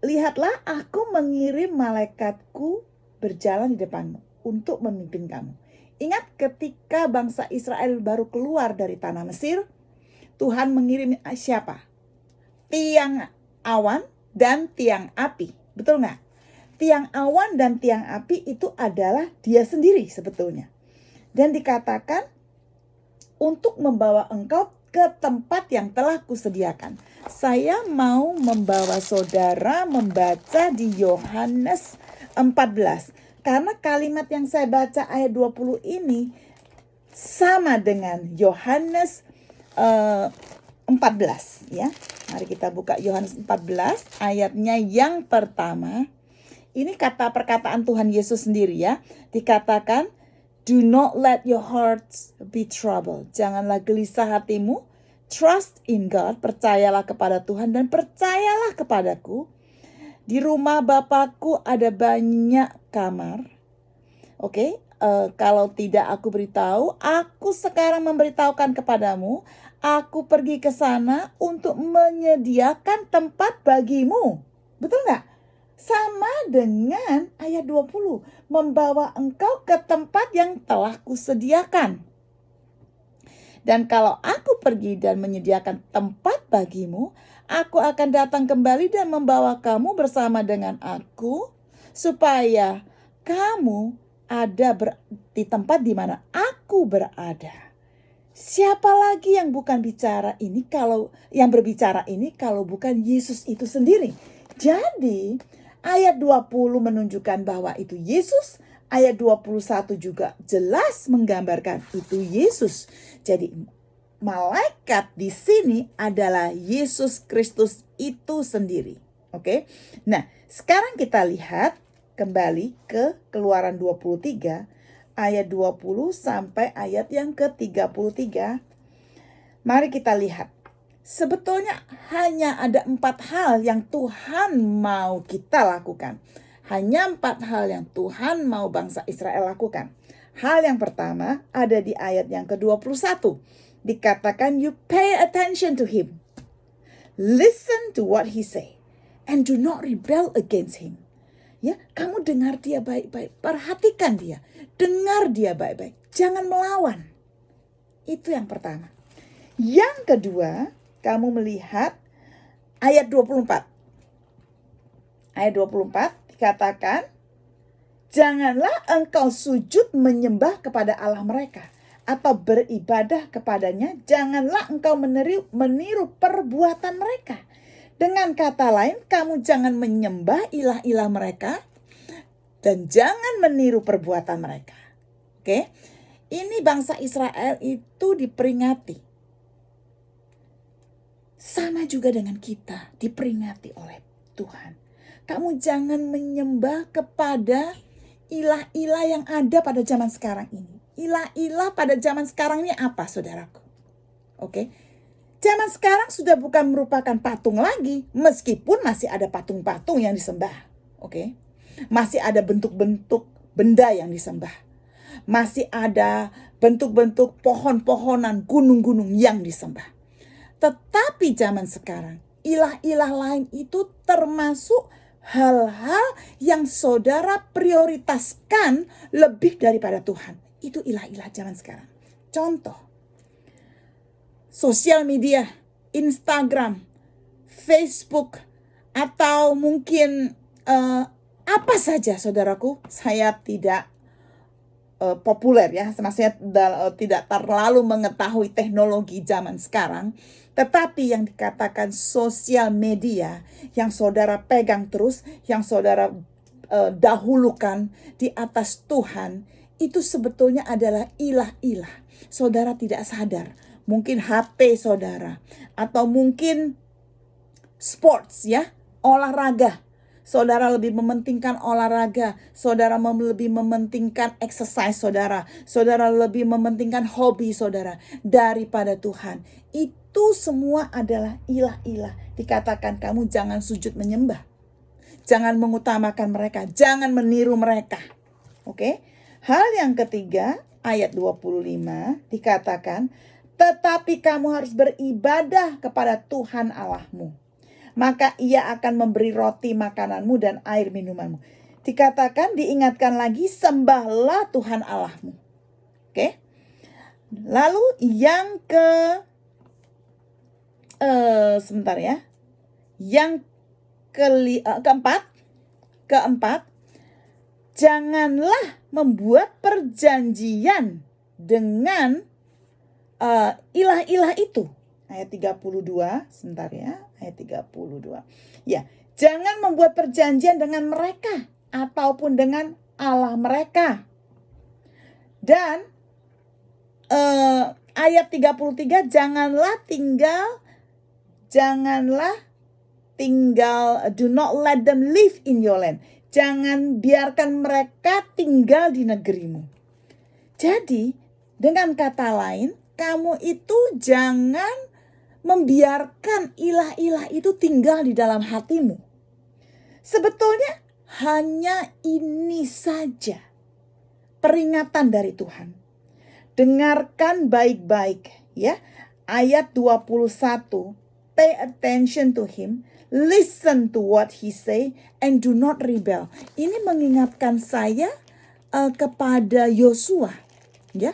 Lihatlah, aku mengirim malaikatku berjalan di depanmu untuk memimpin kamu. Ingat ketika bangsa Israel baru keluar dari tanah Mesir, Tuhan mengirim siapa? Tiang awan dan tiang api. Betul nggak? Tiang awan dan tiang api itu adalah dia sendiri sebetulnya. Dan dikatakan untuk membawa engkau ke tempat yang telah kusediakan. Saya mau membawa saudara membaca di Yohanes 14. Karena kalimat yang saya baca ayat 20 ini sama dengan Yohanes 14 ya. Mari kita buka Yohanes 14 ayatnya yang pertama. Ini kata perkataan Tuhan Yesus sendiri ya. Dikatakan, do not let your hearts be troubled. Janganlah gelisah hatimu. Trust in God. Percayalah kepada Tuhan dan percayalah kepadaku. Di rumah Bapakku ada banyak kamar. Oke. Kalau tidak aku beritahu, aku sekarang memberitahukan kepadamu, aku pergi ke sana untuk menyediakan tempat bagimu. Betul nggak? Sama dengan ayat 20, membawa engkau ke tempat yang telah kusediakan. Dan kalau aku pergi dan menyediakan tempat bagimu, aku akan datang kembali dan membawa kamu bersama dengan aku, supaya kamu ada di tempat di mana aku berada. Siapa lagi yang bukan bicara ini yang berbicara ini kalau bukan Yesus itu sendiri? Jadi ayat 20 menunjukkan bahwa itu Yesus, ayat 21 juga jelas menggambarkan itu Yesus. Jadi malaikat di sini adalah Yesus Kristus itu sendiri. Oke. Nah, sekarang kita lihat kembali ke Keluaran 23 ayat 20 sampai ayat yang ke-33. Mari kita lihat. Sebetulnya hanya ada 4 hal yang Tuhan mau kita lakukan. Hanya 4 hal yang Tuhan mau bangsa Israel lakukan. Hal yang pertama ada di ayat yang ke-21. Dikatakan, you pay attention to him. Listen to what he say. And do not rebel against him. Ya, kamu dengar dia baik-baik. Perhatikan dia. Dengar dia baik-baik. Jangan melawan. Itu yang pertama. Yang kedua, kamu melihat ayat 24. Ayat 24 dikatakan, janganlah engkau sujud menyembah kepada Allah mereka atau beribadah kepadanya. Janganlah engkau meniru perbuatan mereka. Dengan kata lain, kamu jangan menyembah ilah-ilah mereka dan jangan meniru perbuatan mereka. Oke? Ini bangsa Israel itu diperingati. Sama juga dengan kita diperingati oleh Tuhan. Kamu jangan menyembah kepada ilah-ilah yang ada pada zaman sekarang ini. Ilah-ilah pada zaman sekarang ini apa, saudaraku? Oke? Zaman sekarang sudah bukan merupakan patung lagi, meskipun masih ada patung-patung yang disembah. Oke? Masih ada bentuk-bentuk benda yang disembah. Masih ada bentuk-bentuk pohon-pohonan, gunung-gunung yang disembah. Tetapi zaman sekarang, ilah-ilah lain itu termasuk hal-hal yang saudara prioritaskan lebih daripada Tuhan. Itu ilah-ilah zaman sekarang. Contoh, sosial media, Instagram, Facebook, atau mungkin apa saja, saudaraku. Saya tidak populer ya, maksudnya tidak terlalu mengetahui teknologi zaman sekarang. Tetapi yang dikatakan sosial media yang saudara pegang terus, yang saudara dahulukan di atas Tuhan, itu sebetulnya adalah ilah-ilah. Saudara tidak sadar. Mungkin HP saudara, atau mungkin sports ya, olahraga. Saudara lebih mementingkan olahraga, saudara lebih mementingkan exercise saudara, saudara lebih mementingkan hobi saudara daripada Tuhan. Itu semua adalah ilah-ilah. Dikatakan kamu jangan sujud menyembah. Jangan mengutamakan mereka, jangan meniru mereka. Oke? Hal yang ketiga, ayat 25 dikatakan, tetapi kamu harus beribadah kepada Tuhan Allahmu. Maka ia akan memberi roti makananmu dan air minumanmu. Dikatakan, diingatkan lagi, sembahlah Tuhan Allahmu. Oke? Lalu yang sebentar ya. Yang keempat, janganlah membuat perjanjian dengan ilah-ilah itu. Ayat 32, sebentar ya, ayat 32. Ya, jangan membuat perjanjian dengan mereka ataupun dengan Allah mereka. Dan ayat 33, janganlah tinggal, do not let them live in your land. Jangan biarkan mereka tinggal di negerimu. Jadi, dengan kata lain, kamu itu jangan membiarkan ilah-ilah itu tinggal di dalam hatimu. Sebetulnya hanya ini saja peringatan dari Tuhan. Dengarkan baik-baik ya. Ayat 21, pay attention to him, listen to what he say, and do not rebel. Ini mengingatkan saya kepada Yosua ya.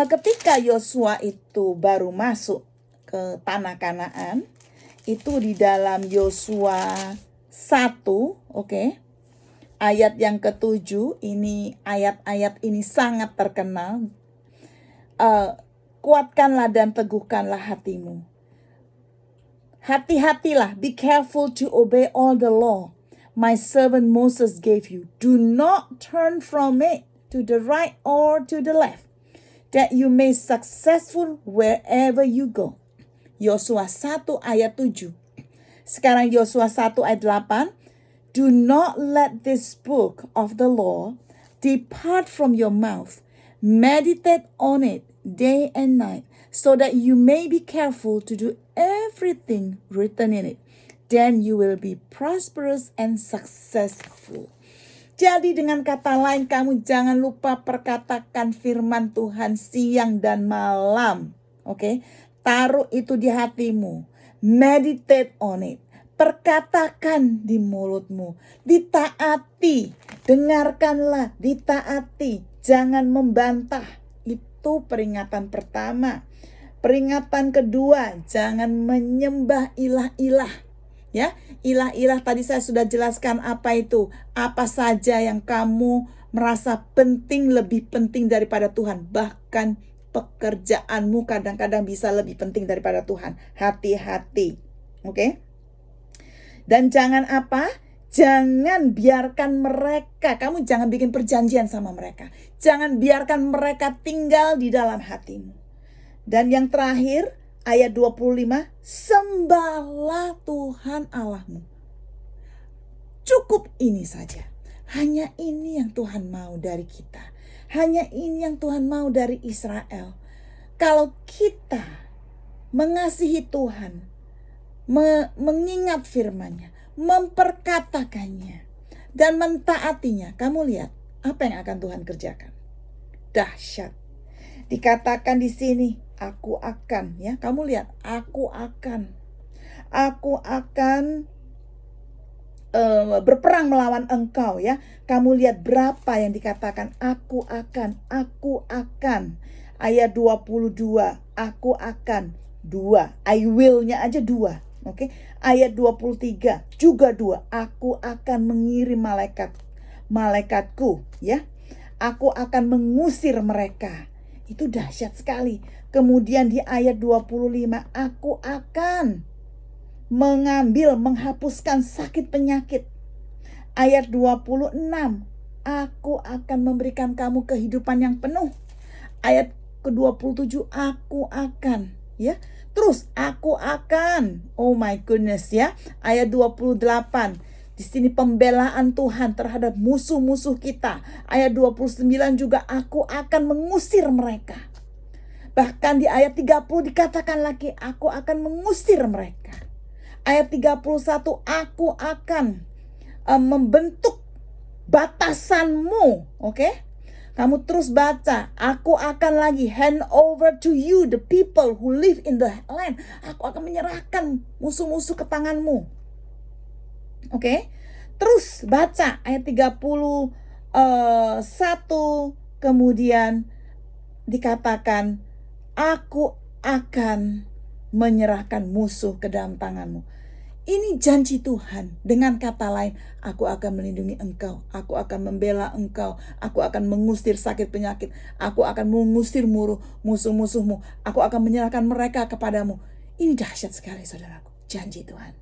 Ketika Yosua itu baru masuk ke tanah Kanaan, itu di dalam Yosua 1, oke. Ayat yang ke-7, ini ayat-ayat ini sangat terkenal. Kuatkanlah dan teguhkanlah hatimu. Hati-hatilah, be careful to obey all the law my servant Moses gave you. Do not turn from it to the right or to the left, that you may successful wherever you go. Yosua 1 ayat 7. Sekarang Yosua 1 ayat 8. Do not let this book of the law depart from your mouth. Meditate on it day and night, so that you may be careful to do everything written in it. Then you will be prosperous and successful. Jadi dengan kata lain, kamu jangan lupa perkatakan firman Tuhan siang dan malam. Oke? Taruh itu di hatimu. Meditate on it. Perkatakan di mulutmu. Ditaati. Dengarkanlah, ditaati. Jangan membantah. Itu peringatan pertama. Peringatan kedua, jangan menyembah ilah-ilah. Ya, ilah-ilah tadi saya sudah jelaskan apa itu. Apa saja yang kamu merasa penting, lebih penting daripada Tuhan. Bahkan pekerjaanmu kadang-kadang bisa lebih penting daripada Tuhan. Hati-hati. Oke? Dan jangan apa? Jangan biarkan mereka, kamu jangan bikin perjanjian sama mereka. Jangan biarkan mereka tinggal di dalam hatimu. Dan yang terakhir, ayat 25, sembahlah Tuhan Allahmu. Cukup ini saja. Hanya ini yang Tuhan mau dari kita. Hanya ini yang Tuhan mau dari Israel. Kalau kita mengasihi Tuhan, mengingat firman-Nya, memperkatakannya, dan mentaatinya, kamu lihat apa yang akan Tuhan kerjakan. Dahsyat. Dikatakan di sini, aku akan, ya, kamu lihat, aku akan berperang melawan engkau, ya. Kamu lihat berapa yang dikatakan aku akan. Ayat 22, aku akan, 2. I will-nya aja 2. Oke. Ayat 23 juga 2. Aku akan mengirim malaikatku, ya. Aku akan mengusir mereka. Itu dahsyat sekali. Kemudian di ayat 25, aku akan menghapuskan sakit penyakit. Ayat 26, aku akan memberikan kamu kehidupan yang penuh. Ayat ke-27, aku akan, ya. Terus aku akan, oh my goodness ya, ayat 28. Di sini pembelaan Tuhan terhadap musuh-musuh kita. Ayat 29 juga, aku akan mengusir mereka. Bahkan di ayat 30 dikatakan lagi, aku akan mengusir mereka. Ayat 31, aku akan membentuk batasanmu. Oke? Kamu terus baca, aku akan lagi hand over to you the people who live in the land. Aku akan menyerahkan musuh-musuh ke tanganmu. Oke? Terus baca ayat 31, kemudian dikatakan, aku akan menyerahkan musuh ke dalam tanganmu. Ini janji Tuhan. Dengan kata lain, aku akan melindungi engkau, aku akan membela engkau, aku akan mengusir sakit penyakit, aku akan mengusir musuh-musuhmu, aku akan menyerahkan mereka kepadamu. Ini dahsyat sekali saudaraku, janji Tuhan.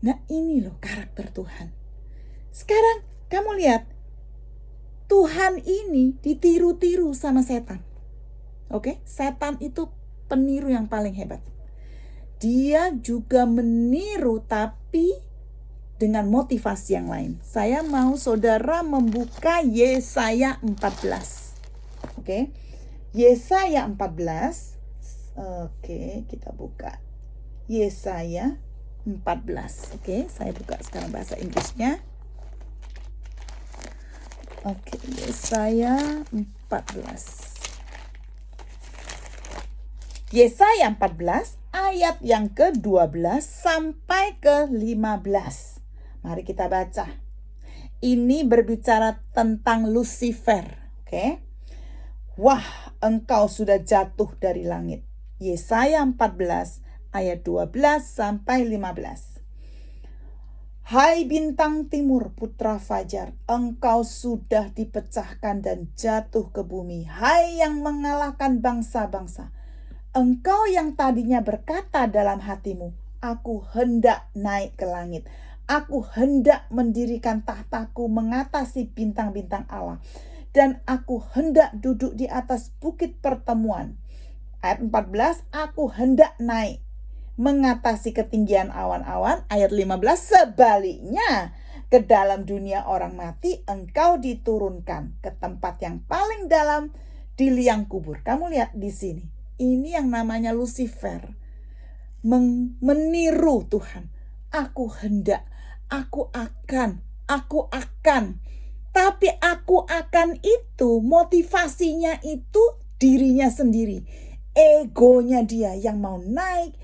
Nah ini loh karakter Tuhan. Sekarang kamu lihat, Tuhan ini ditiru-tiru sama setan. Oke, setan itu peniru yang paling hebat. Dia juga meniru tapi dengan motivasi yang lain. Saya mau saudara membuka Yesaya 14. Oke. Yesaya 14. Oke, kita buka Yesaya 14. Oke, saya buka sekarang bahasa Inggrisnya. Oke, Yesaya 14. Yesaya 14 ayat yang ke-12 sampai ke-15. Mari kita baca. Ini berbicara tentang Lucifer. Oke. Wah, engkau sudah jatuh dari langit. Yesaya 14 ayat 12 sampai 15. Hai bintang timur putra fajar, engkau sudah dipecahkan dan jatuh ke bumi. Hai yang mengalahkan bangsa-bangsa, engkau yang tadinya berkata dalam hatimu, aku hendak naik ke langit. Aku hendak mendirikan tahtaku mengatasi bintang-bintang Allah. Dan aku hendak duduk di atas bukit pertemuan. Ayat 14, aku hendak naik mengatasi ketinggian awan-awan. Ayat 15, sebaliknya ke dalam dunia orang mati engkau diturunkan ke tempat yang paling dalam di liang kubur. Kamu lihat di sini. Ini yang namanya Lucifer meniru Tuhan. Aku hendak, aku akan. Tapi aku akan itu motivasinya itu dirinya sendiri. Egonya dia yang mau naik,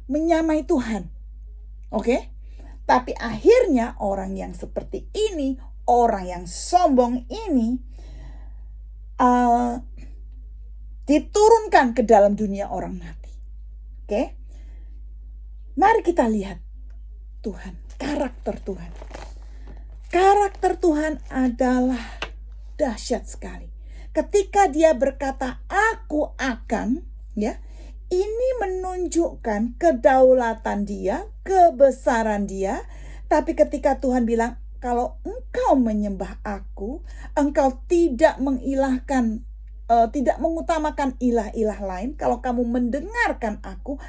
menyamai Tuhan. Oke? Tapi akhirnya orang yang seperti ini, orang yang sombong ini, diturunkan ke dalam dunia orang mati. Oke? Mari kita lihat Tuhan, karakter Tuhan. Karakter Tuhan adalah dahsyat sekali. Ketika dia berkata, aku akan, ya, ini menunjukkan kedaulatan dia, kebesaran dia. Tapi ketika Tuhan bilang, kalau engkau menyembah aku, engkau tidak tidak mengutamakan ilah-ilah lain. Kalau kamu mendengarkan aku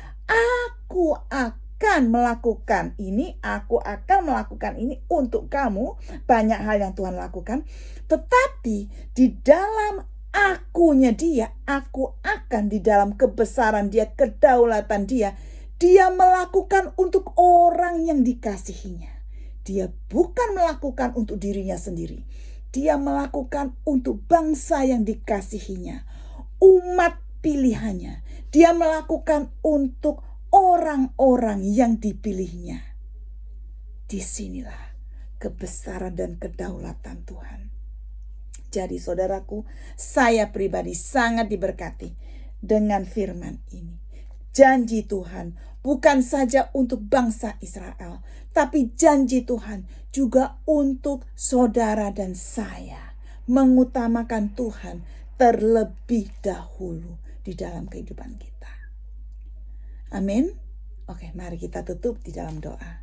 akan melakukan ini, aku akan melakukan ini untuk kamu. Banyak hal yang Tuhan lakukan. Tetapi di dalam akunya dia, aku akan di dalam kebesaran dia, kedaulatan dia, dia melakukan untuk orang yang dikasihinya. Dia bukan melakukan untuk dirinya sendiri. Dia melakukan untuk bangsa yang dikasihinya, umat pilihannya. Dia melakukan untuk orang-orang yang dipilihnya. Disinilah kebesaran dan kedaulatan Tuhan. Jadi saudaraku, saya pribadi sangat diberkati dengan firman ini. Janji Tuhan bukan saja untuk bangsa Israel, tapi janji Tuhan juga untuk saudara dan saya. Mengutamakan Tuhan terlebih dahulu di dalam kehidupan kita. Amin. Oke, mari kita tutup di dalam doa.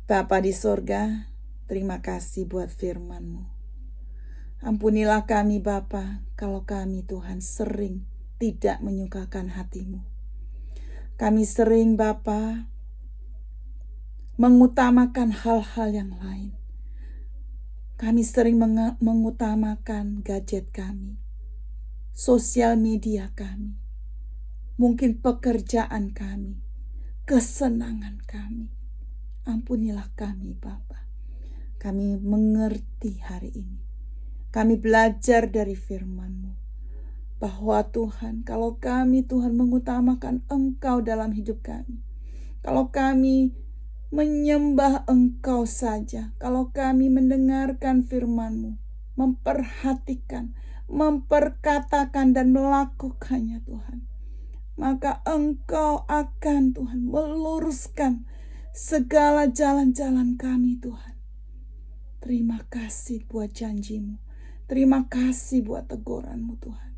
Bapa di sorga, terima kasih buat firman-Mu. Ampunilah kami Bapa, kalau kami Tuhan sering tidak menyukakan hati-Mu. Kami sering Bapa mengutamakan hal-hal yang lain. Kami sering mengutamakan gadget kami, sosial media kami, mungkin pekerjaan kami, kesenangan kami. Ampunilah kami Bapa. Kami mengerti hari ini. Kami belajar dari firman-Mu, bahwa Tuhan, kalau kami Tuhan mengutamakan Engkau dalam hidup kami, kalau kami menyembah Engkau saja, kalau kami mendengarkan firman-Mu, memperhatikan, memperkatakan dan melakukannya Tuhan, maka Engkau akan Tuhan meluruskan segala jalan-jalan kami Tuhan. Terima kasih buat janji-Mu. Terima kasih buat teguran-Mu Tuhan.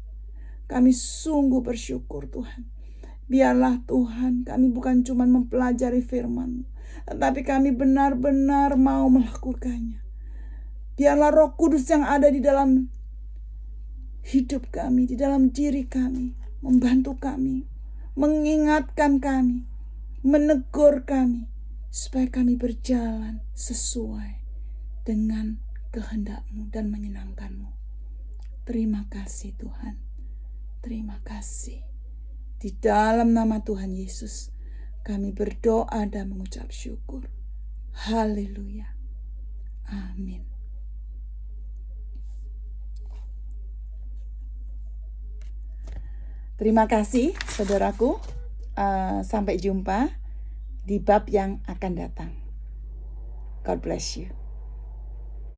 Kami sungguh bersyukur Tuhan. Biarlah Tuhan kami bukan cuma mempelajari firman-Mu, tetapi kami benar-benar mau melakukannya. Biarlah Roh Kudus yang ada di dalam hidup kami, di dalam diri kami, membantu kami, mengingatkan kami, menegur kami, supaya kami berjalan sesuai dengan kehendak-Mu dan menyenangkan-Mu. Terima kasih Tuhan. Terima kasih. Di dalam nama Tuhan Yesus, kami berdoa dan mengucap syukur. Haleluya. Amin. Terima kasih saudaraku. Sampai jumpa di bab yang akan datang. God bless you.